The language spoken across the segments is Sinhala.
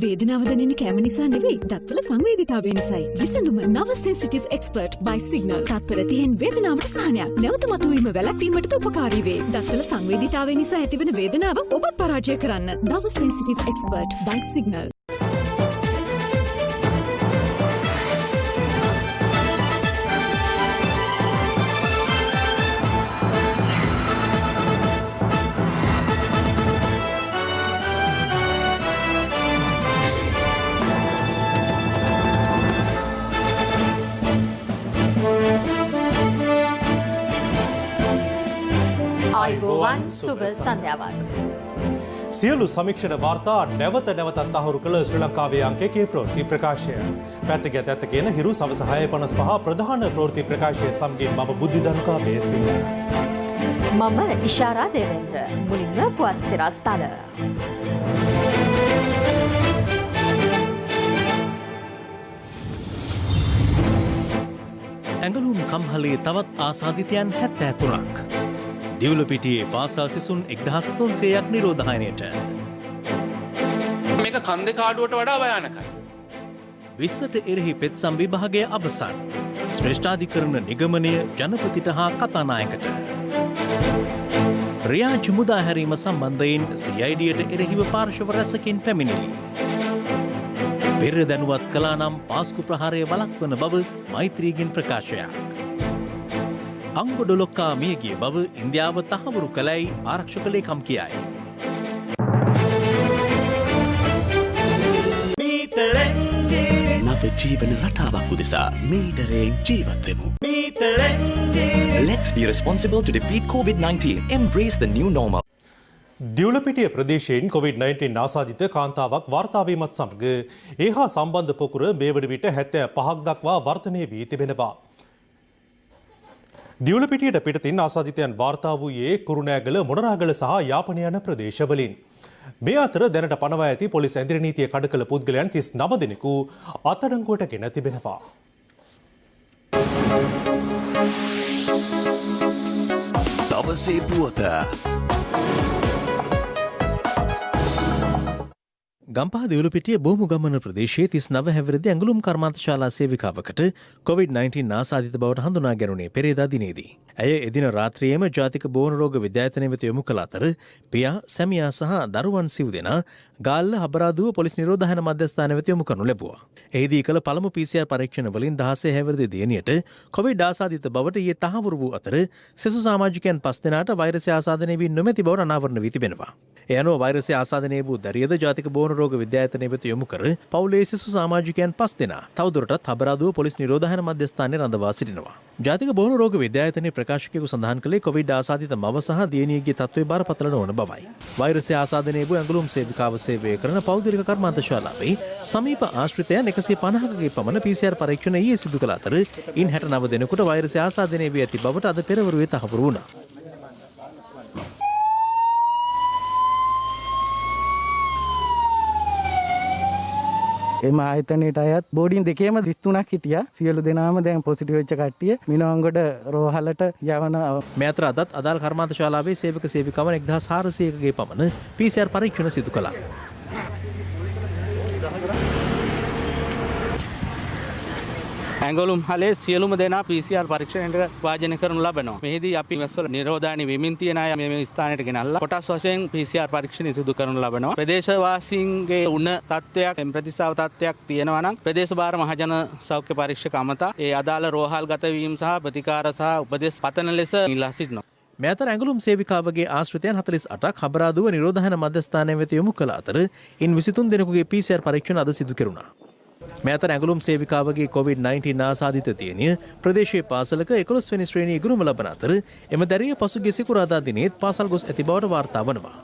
වේදනාව දැනෙන කැම නිසා නෙවෙයි දත්වල සංවේදීතාවය නිසායි. විසඳුම නව සෙන්සිටිව් එක්ස්පර්ට් by සිග්නල්. තත්පර 30න් වේදනාවට සහනයක්. නැවත මතුවීම වැළැක්වීමට උපකාරී වේ. දත්වල සංවේදීතාවය නිසා ඇතිවන වේදනාව ඔබත් පරාජය කරන්න. නව සෙන්සිටිව් එක්ස්පර්ට් by සිග්නල්. ආයුබෝවන් සුබ සන්ධ්‍යාවක්. සියලු සමීක්ෂණ වාර්තා නැවත නැවතත් තහවුරු කළ ශ්‍රී ලංකාවේ අංක 1 ප්‍රවෘත්ති ප්‍රකාශය. පැත්තක ඇත්ත කියන හිරු සවස 6:55 ප්‍රධාන ප්‍රවෘත්ති ප්‍රකාශය සමගින් මම බුද්ධිධනුකා බේසිංහ. මම ඉෂාරා දේවේන්ද්‍ර. මුලින්ම පුවත් සිරස් තල. ඇඟලුම් කම්හලේ තවත් ආසාදිතයන් 73ක්. දිවුලපිටියේ පාසල් සිසුන් 1300ක් නිරෝධායනයට. මේක කන්දේ කාඩුවට වඩා භයානකයි. 20ට එරෙහි පෙත්සම් විභාගය අවසන්. ශ්‍රේෂ්ඨාධිකරණ නිගමනය ජනපතිට හා කතානායකට. රියාජ් මුදා හැරීම සම්බන්ධයෙන් CIDට එරෙහිව පාර්ශව රැසකින් පැමිණිලි. පෙර දැනුවත් කළා නම් පාස්කු ප්‍රහාරය වළක්වන බව මෛත්‍රීගෙන් ප්‍රකාශයක්. අංගොඩොලොක්කා මියගිය බව ඉන්දියාව තහවුරු කළයි ආරක්ෂක ලේකම් කියයි. නව ජීවන රටාවක් උදෙසා මීටරයෙන් ජීවත් වෙමු. Let's be responsible to defeat COVID-19. Embrace the new normal. Divulapitiya ප්‍රදේශයෙන් COVID-19 ආසාදිත කාන්තාවක් වාර්තා වීමත් සමග ඒ හා සම්බන්ධ පොකුර මේ වන විට 75ක් දක්වා වර්ධනය වී තිබෙනවා. දිවුලපිටියට පිටතින් ආසාදිතයන් වාර්තා වූයේ කුරුණෑගල, මොනරාගල සහ යාපනය යන ප්‍රදේශවලින්. මේ අතර දැනට පනවා ඇති පොලිස් ඇඳිරි නීතිය කඩ කළ පුද්ගලයන් 39 දෙනෙකු අත්අඩංගුවට ගෙන තිබෙනවා. දවසේ පුවත. ගම්පහ දිවුලපිටිය බෝමුගමන ප්‍රදේශයේ 39 හැවිරිදි ඇඟලුම් කර්මාන්ත ශාලා සේවිකාවකට COVID-19 ආසාදිත බවට හඳුනා ගැනුණේ පෙරේදා දිනේදී. ඇය එදින රාත්‍රියේම ජාතික බෝන රෝග විද්‍යායතනය වෙත යොමු කළ අතර පියා, සැමියා සහ දරුවන් සිව් දෙනා ගාල්ල හබරාදුව පොලිස් නිරෝධායන මධ්‍යස්ථානය වෙත යොමු කරනු ලැබුවා. එහිදී කළ පළමු PCR පරීක්ෂණ වලින් 16 හැවිරිදි දියණියට COVID ආසාදිත බවට ඊයේ තහවුරු වූ අතර සෙසු සමාජිකයන් 5 දෙනාට වෛරසය ආසාදනය වී නොමැති බව අනාවරණ වී තිබෙනවා. ඒ අනුව වෛරසය ආසාදනය වූ දරියද ජාතික බෝන රෝග විද්‍යායතනය වෙත යොමු කර පවුලේ සෙසු සමාජිකයන් 5 දෙනා තවදුරටත් හබරාදුව පොලිස් නිරෝධායන මධ්‍යස්ථානයේ රඳවා සිටිනවා. ජාතික බෝන රෝග විද්‍යායතනයේ ප්‍රකාශකයෙකු සඳහන් කළේ COVID ආසාදිත මව සහ දියණියගේ තත්ත්වය බරපතල නොවන බවයි. වෛරසය ආසාදනය වූ ඇඟලුම් සේවිකාව සේවය කරන පෞද්ගලික කර්මාන්ත ශාලාවේ සමීප ආශ්‍රිතයන් 150කගේ පමණ PCR පරීක්ෂණ ඊයේ සිදු කළ අතර ඉන් 69 දෙනෙකුට වෛරසය ආසාදනය වී ඇති බවට අද පෙරවරුවේ තහවුරු වුණා. එම ආයතනයට අයත් බෝඩින් දෙකේම 33ක් හිටියා. සියලු දෙනාම දැන් පොසිටිව් වෙච්ච කට්ටිය මිනවංගොඩ රෝහලට යවනවා. මේ අතර අදත් අදාළ කර්මාන්ත ශාලාවේ සේවක සේවිකාවන් 1400කගේ පමණ PCR පරීක්ෂණ සිදු කළා. ඇඟලුම් හලේ සියලුම දෙනා PCR පරීක්ෂණයට වාජනය කරනු ලබනවා. මෙහිදී අපි මැස්වල නිරෝධායන වෙමින් තියෙන අය මේ ස්ථානයට ගෙනල්ලා කොටස් වශයෙන් PCR පරීක්ෂණ සිදු කරනු ලබනවා. ප්‍රදේශවාසීන්ගේ උණ තත්ත්වයක්, ප්‍රතිසාව තත්ත්වයක් තියෙනවා නම් ප්‍රදේශ භාර මහජන සෞඛ්‍ය පරීක්ෂක අමතා ඒ අදාළ රෝහල් ගත වීම සහ ප්‍රතිකාර සහ උපදෙස් පතන ලෙස ඉල්ලා සිටිනවා. මේ අතර ඇඟලුම් සේවිකාවගේ ආශ්‍රිතයන් 48ක් හබරාදුව නිරෝධායන මධ්‍යස්ථානය වෙත යොමු කළ අතර ඉන් 23 දෙනෙකුගේ PCR පරීක්ෂණ අද සිදු කෙරුණා. මේ අතර ඇඟලුම් සේවිකාවගේ COVID-19 ආසාදිත දියණිය ප්‍රදේශීය පාසලක 11 වෙනි ශ්‍රේණියේ ඉගෙනුම ලබන අතර එම දැරිය පසුගිය සිකුරාදා දිනේත් පාසල් ගොස් ඇති බවට වාර්තා වනවා.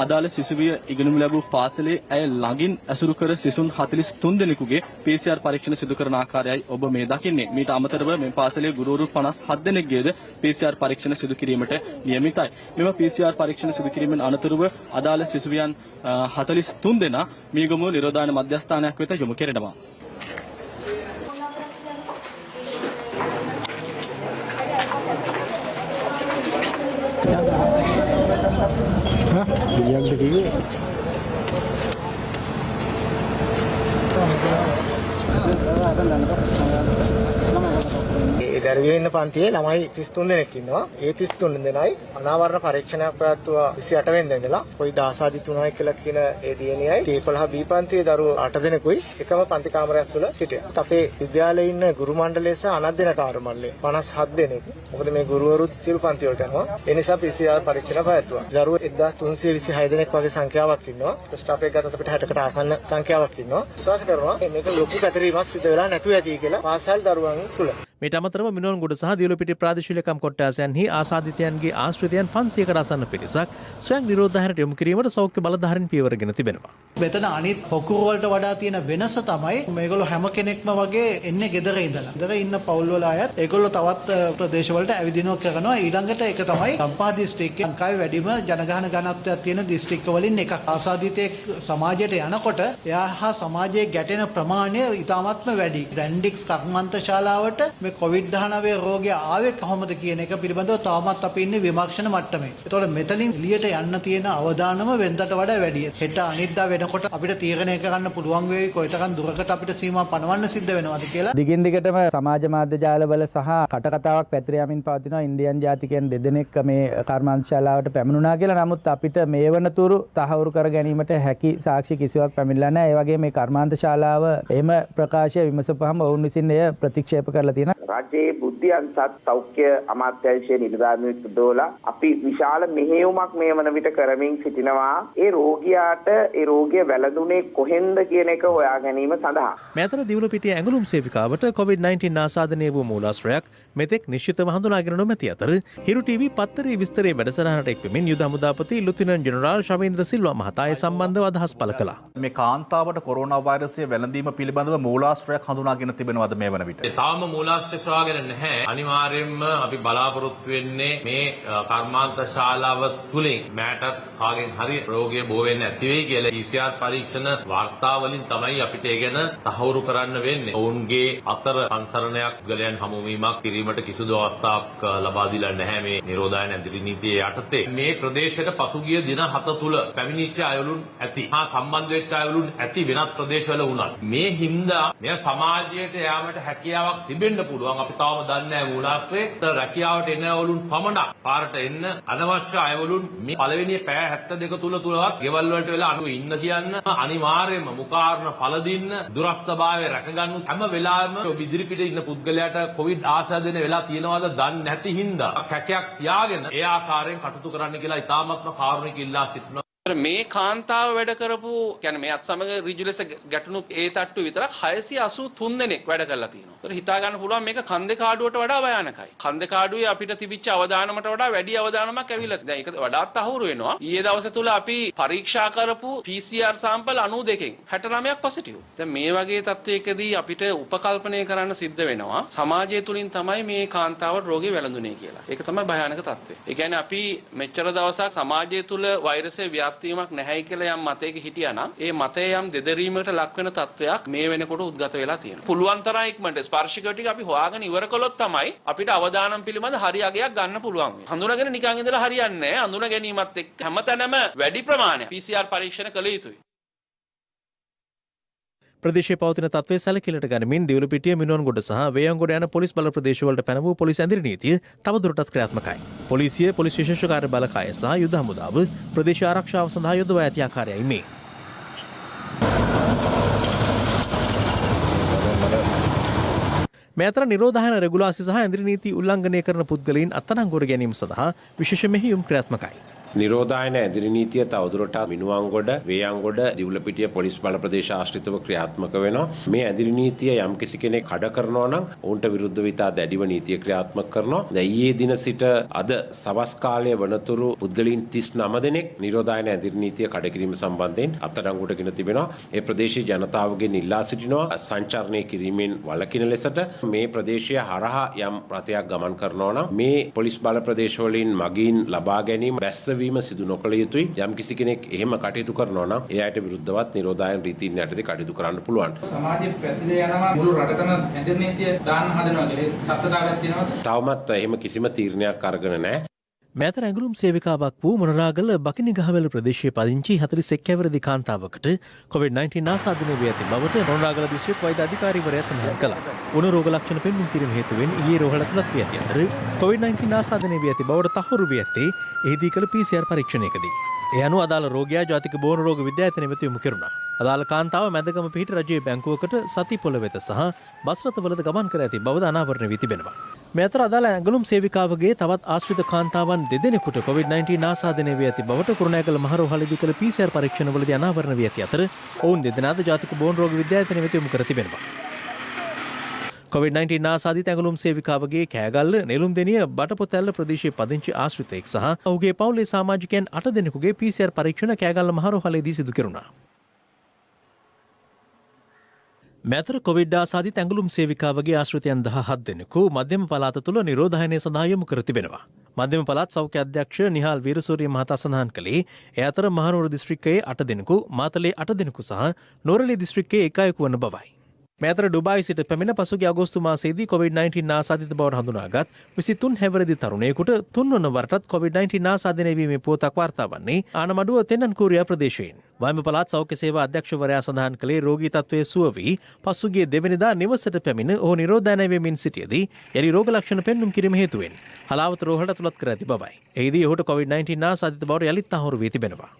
අදාළ සිසුවිය ඉගෙනුම ලැබූ පාසලේ ඇය ළඟින් ඇසුරු කර සිසුන් 43 දෙනෙකුගේ PCR පරීක්ෂණ සිදු කරන ආකාරයයි ඔබ මේ දකින්නේ. මීට අමතරව මේ පාසලේ ගුරුවරු 57 දෙනෙක්ගේද PCR පරීක්ෂණ සිදු කිරීමට නියමිතයි. මෙම PCR පරීක්ෂණ සිදු කිරීමෙන් අනතුරුව අදාළ සිසුවියන් 43 දෙනා මීගමුව නිරෝධායන මධ්‍යස්ථානයක් වෙත යොමු කෙරෙනවා. ඒ දරුවෝ ඉන්න පන්තියේ ළමයි 33 දෙනෙක් ඉන්නවා. ඒ 33 දෙනයි අනාවරණ පරීක්ෂණයක් පැවැත්වුවා 28 වෙනිදා ඉඳලා. කොයි දාසාදි 3යි කියලා කියන ඒ දියණියයි 11 B පන්තියේ දරුවෝ 8 දෙනෙකුයි එකම පන්ති කාමරයක් තුල හිටියා. අපේ විද්‍යාලයේ ඉන්න ගුරු මණ්ඩලය සහ අනධ්‍යයනකාර මණ්ඩලය 57 දෙනෙක්. මොකද මේ ගුරුවරුත් සියලු පන්ති වලට යනවා. ඒ නිසා PCR පරීක්ෂණ පැවැත්වුවා. දරුවෝ 1326 දෙනෙක් වගේ සංඛ්‍යාවක් ඉන්නවා. ස්ටාෆ් එක ගත්තත් අපිට 60කට ආසන්න සංඛ්‍යාවක් ඉන්නවා. විශ්වාස කරනවා මේක ලොකු පැතිරීමක් සිදු වෙලා නැතුව ඇති කියලා පාසල් දරුවන් තුල. මේට අමතරව මිනුවන්ගොඩ සහ දියුලුපිටිය ප්‍රාදේශීය ලේකම් කොට්ටාසයන්හි ආසාදිතයන්ගේ ආශ්‍රිතයන් 500කට ආසන්න පිරිසක් ස්වයං නිරෝධායනයට යොමු කිරීමට සෞඛ්‍ය බලධාරීන් පියවරගෙන තිබෙනවා. මෙතන අනිත් හොකුරු වලට වඩා තියෙන වෙනස තමයි මේගොල්ලෝ හැම කෙනෙක්ම වගේ එන්නේ ගෙදර ඉඳලා. ගෙදර ඉන්න පවුල් වල අයත් ඒගොල්ලෝ තවත් ප්‍රදේශ වලට ඇවිදිනවා කරනවා. ඊළඟට ඒක තමයි ගම්පහ දිස්ත්‍රික්කයේ ලංකාවේ වැඩිම ජනගහන ඝනත්වයක් තියෙන දිස්ත්‍රික්ක වලින් එකක්. ආසාදිතයෙක් සමාජයට යනකොට එයා හා සමාජයේ ගැටෙන ප්‍රමාණය ඉතාමත්ම වැඩි. බ්‍රැන්ඩික්ස් කර්මාන්ත ශාලාවට මේ COVID-19 රෝගය ආවේ කොහොමද කියන එක පිළිබඳව තාමත් අපි ඉන්නේ විමර්ශන මට්ටමේ. ඒතකොට මෙතනින් එළියට යන්න තියෙන අවදානම වෙනදට වඩා වැඩි. හෙට අනිද්දා වෙනකොට අපිට තීරණය කරන්න පුළුවන් වෙයි කොයිතරම් දුරකට අපිට සීමා පනවන්න සිද්ධ වෙනවද කියලා. දිගින් දිගටම සමාජ මාධ්‍ය ජාලවල සහ කටකතාවක් පැතිර යමින් පවතිනවා ඉන්දියන් ජාතිකයන් දෙදෙනෙක් මේ කර්මාන්ත ශාලාවට පැමිණුණා කියලා. නමුත් අපිට මේ වනතුරු තහවුරු කර ගැනීමට හැකි සාක්ෂි කිසිවක් පැමිණලා නැහැ. ඒ වගේම මේ කර්මාන්ත ශාලාව එහෙම ප්‍රකාශය විමසපුවහම ඔවුන් විසින් එය ප්‍රතික්ෂේප කරලා තියෙනවා. රජයේ බුද්ධියන්සත් සෞඛ්‍ය අමාත්‍යාංශයේ නිලධාරීන් දෝලා අපි විශාල මෙහෙයුමක් මේ වන විට කරමින් සිටිනවා. ඒ රෝගියාට ඒ රෝගය වැළඳුනේ කොහෙන්ද කියන එක හොයා ගැනීම සඳහා. මේ අතර දියුලුපිටිය ඇඟලුම් සේවිකාවට COVID-19 ආසාදනය වූ මූලාශ්‍රයක් මෙතෙක් නිශ්චිතව හඳුනාගෙන නොමැති අතර හිරු ටීවී පත්තරේ විස්තරේ වැඩසටහනට එක්වෙමින් යුද හමුදාපති ලුතිනන්ට් ජෙනරාල් ශවේන්ද්‍ර සිල්වා මහතා ඒ සම්බන්ධව අදහස් පළ කළා. මේ කාන්තාවට කොරෝනා වෛරසය වැළඳීම පිළිබඳව මූලාශ්‍රයක් හඳුනාගෙන තිබෙනවද මේ වන විට? තාම මූලාශ්‍රය සොයාගෙන නැහැ. අනිවාර්යයෙන්ම අපි බලාපොරොත්තු වෙන්නේ මේ කර්මාන්ත ශාලාව තුලින් මෑටත් කාගෙන් හරි රෝගය බෝ වෙන්නේ නැති වෙයි කියලා PCR පරීක්ෂණ වාර්තා වලින් තමයි අපිට ඒ ගැන තහවුරු කරන්න වෙන්නේ. ඔවුන්ගේ අතර සංසරණයක් ගලයන් හමුවීමක් කිරීමට කිසිදු අවස්ථාවක් ලබා දීලා නැහැ මේ නිරෝධායන ඇඳිරි නීතියේ යටතේ. මේ ප්‍රදේශයට පසුගිය දින 7 තුල පැමිණිච්ච අයවලුන් ඇති. සම්බන්ධ වෙච්ච අයවලුන් ඇති වෙනත් ප්‍රදේශවල වුණත්. මේ හින්දා මෙය සමාජයට යාමට හැකියාවක් තිබෙන්න පුළුවන්. අපි තාම දන්නේ නැහැ මූලාශ්‍රයට රැකියාවට එන අයවලුන් පමණක් පාරට එන්න අනවශ්‍ය අයවලුන් මේ පළවෙනි පැය 72 තුලවත් ගෙවල් වලට වෙලා අනුව ඉන්න කියන්න අනිවාර්යයෙන්ම මුකාරණ පළ දින්න දුරස්ථභාවය රැකගන්න හැම වෙලාවෙම ඉදිරිපිට ඉන්න පුද්ගලයාට කොවිඩ් ආසාදනය වෙලා තියෙනවද දන්නේ නැති හින්දා සැකයක් තියාගෙන ඒ ආකාරයෙන් කටයුතු කරන්න කියලා ඉතාමත්ම කාරුණික ඉල්ලා සිටිනවා. මේ කාන්තාව වැඩ කරපු කියන්නේ මේ අත් සමග ඍජු ලෙස ගැටුණු ඒ තට්ටු විතරක් 683 දෙනෙක් වැඩ කරලා තියෙනවා. ඒතර හිතා ගන්න පුළුවන් මේක කන්දේ කාඩුවට වඩා භයානකයි. කන්දේ කාඩුවේ අපිට තිබිච්ච අවදානමට වඩා වැඩි අවදානමක් ඇවිල්ලා තියෙනවා. දැන් ඒක වඩාත් අහුරු වෙනවා. ඊයේ දවසේ තුල අපි පරීක්ෂා කරපු PCR සාම්පල් 92කින් 69ක් පොසිටිව්. දැන් මේ වගේ තත්ත්වයකදී අපිට උපකල්පනය කරන්න සිද්ධ වෙනවා. සමාජය තුලින් තමයි මේ කාන්තාවට රෝගේ වැළඳුනේ කියලා. ඒක තමයි භයානක තත්ත්වය. ඒ කියන්නේ අපි මෙච්චර දවසක් සමාජය තුල වෛරසය වීමක් නැහැයි කියලා යම් මතයක හිටියා නම් ඒ මතය යම් දෙදරීමකට ලක් වෙන තත්වයක් මේ වෙනකොට උද්ගත වෙලා තියෙනවා. පුළුවන් තරම් ඉක්මනට ස්පර්ශික ටික අපි හොයාගෙන ඉවර කළොත් තමයි අපිට අවදානම් පිළිබඳ හරි අගයක් ගන්න පුළුවන් වෙන්නේ. හඳුනාගෙන නිකන් ඉඳලා හරියන්නේ නැහැ. හඳුනා ගැනීමත් එක්ක හැමතැනම වැඩි ප්‍රමාණයක් PCR පරීක්ෂණ කළ යුතුයි. ප්‍රදේශයේ පවතින තත්ත්වය සැලකිලිට ගනිමින් දියුලුපිටිය මිනුවන්ගොඩ සහ වේයන්ගොඩ යන පොලිස් බල ප්‍රදේශවලට පැනවූ පොලිස් ඇඳිරි නීතිය තවදුරටත් ක්‍රියාත්මකයි. පොලිසිය පොලිස් විශේෂ කාර්ය බලකාය සහ යුද හමුදාව ප්‍රදේශ ආරක්ෂාව සඳහා යොදවා ඇති ආකාරයයි මේ. මේ අතර නිරෝධායන රෙගුලාසි සහ ඇඳිරි නීති උල්ලංඝනය කරන පුද්ගලයන් අත්අඩංගුවට ගැනීම සඳහා විශේෂ මෙහෙයුම් ක්‍රියාත්මකයි. නිරෝධායන ඇදිරි නීතිය තවදුරටත් මිනුවන්ගොඩ, වේයන්ගොඩ, දිවුලපිටිය පොලිස් බල ප්‍රදේශ ආශ්‍රිතව ක්‍රියාත්මක වෙනවා. මේ ඇදිරි නීතිය යම් කිසි කෙනෙක් කඩ කරනවා නම් ඔවුන්ට විරුද්ධව ඉතා දැඩිව නීතිය ක්‍රියාත්මක කරනවා. දැන් ඊයේ දින සිට අද සවස් කාලයේ වනතුරු පුද්ගලයන් 39 දෙනෙක් නිරෝධායන ඇදිරි නීතිය කඩ කිරීම සම්බන්ධයෙන් අත්අඩංගුවටගෙන තිබෙනවා. ඒ ප්‍රදේශීය ජනතාවගෙන් ඉල්ලා සිටිනවා සංචාරණය කිරීමෙන් වළකින ලෙසට මේ ප්‍රදේශය හරහා යම් රථයක් ගමන් කරනවා නම් මේ පොලිස් බල ප්‍රදේශවලින් මගින් ලබා ගැනීම බැස්ස වීම සිදු නොකළ යුතුයි. යම් කිසි කෙනෙක් එහෙම කටයුතු කරනවා නම් ඒ අයට විරුද්ධවත් නිරෝධායන රීතීන් යටතේ කටයුතු කරන්න පුළුවන්. සමාජයේ පැතිර යනවා මුළු රටටම ඇඳිරි නීතිය දාන්න හදනවා කියලා සත්‍යතාවයක් තියෙනවා. තවමත් එහෙම කිසිම තීරණයක් අරගෙන නැහැ. මෑතර ඇඟලුම් සේවිකාවක් වූ මොනරාගල බකිනිගහවැල ප්‍රදේශයේ පදිංචි 41 හැවිරිදි කාන්තාවකට COVID-19 ආසාදනය වී ඇති බවට මොනරාගල දිස්ත්‍රික් වෛද්‍ය අධිකාරීවරයා සඳහන් කළා. උණු රෝග ලක්ෂණ පෙන්නුම් කිරීම හේතුවෙන් ඊයේ රෝහල තුලත් වී ඇති අතර COVID-19 ආසාදනය වී ඇති බවට තහවුරු වී ඇත්තේ එහිදී කළ PCR පරීක්ෂණයකදී. ඒ අනුව අදාළ රෝගියා ජාතික බෝන රෝග විද්‍යායතනය වෙත යොමු කෙරුණා. අදාළ කාන්තාව මැදගම පිහිටි රජයේ බැංකුවකට සති පොළ වෙත සහ බස් රථවලද ගමන් කර ඇති බවද අනාවරණය වී තිබෙනවා. මේ අතර අදාළ ඇඟලුම් සේවිකාවගේ තවත් ආශ්‍රිත කාන්තාවන් දෙදෙනෙකුට COVID-19 ආසාදනය වී ඇති බවට කුරුණෑගල මහරෝහලදී කළ PCR පරීක්ෂණවලදී අනාවරණ වී ඇති අතර ඔවුන් දෙදෙනාද ජාතික බෝන රෝග විද්‍යායතනය වෙත යොමු කර තිබෙනවා. COVID-19 ආසාදිත ඇඟලුම් සේවිකාවගේ කෑගල්ල නෙළුම්දෙනිය බටපොතැල්ල ප්‍රදේශයේ පදිංචි ආශ්‍රිතයෙක් සහ ඔහුගේ පවුලේ සමාජිකයන් 8 දෙනෙකුගේ PCR පරීක්ෂණ කෑගල්ල මහරෝහලේදී සිදු කෙරුණා. මෑතර කොවිඩ් ආසාදිත ඇඟලුම් සේවිකාවගේ ආශ්‍රිතයන් 17 දෙනෙකු මධ්‍යම පළාත තුළ නිරෝධායනය සඳහා යොමු කර තිබෙනවා. මධ්‍යම පළාත් සෞඛ්‍ය අධ්‍යක්ෂ නිහාල් වීරසූරිය මහතා සඳහන් කළේ ඒ අතර මහනුවර දිස්ත්‍රික්කයේ 8 දෙනෙකු, මාතලේ 8 දෙනෙකු සහ නෝරලේ දිස්ත්‍රික්කයේ 1 අයෙකු වන බවයි. මෑතර ඩුබායි සිට පැමිණ පසුගිය අගෝස්තු මාසයේදී COVID-19 ආසාදිත බවට හඳුනාගත් 23 හැවිරිදි තරුණයෙකුට තුන්වන වරටත් COVID-19 ආසාදනය වීමේ පුවතක් වාර්තා වන්නේ ආනමඩුව තෙන්නන්කූරියා ප්‍රදේශයෙන්. වයඹ පළාත් සෞඛ්‍ය සේවා අධ්‍යක්ෂවරයා සඳහන් කළේ රෝගී තත්ත්වයේ සුව වී පසුගිය දෙවැනිදා නිවසට පැමිණ ඔහු නිරෝධායනය වෙමින් සිටියදී යලි රෝග ලක්ෂණ පෙන්නුම් කිරීම හේතුවෙන් හලාවත රෝහලට ඇතුළත් කර ඇති බවයි. එහිදී ඔහුට COVID-19 ආසාදිත බවට යලිත් අහුරු වී තිබෙනවා.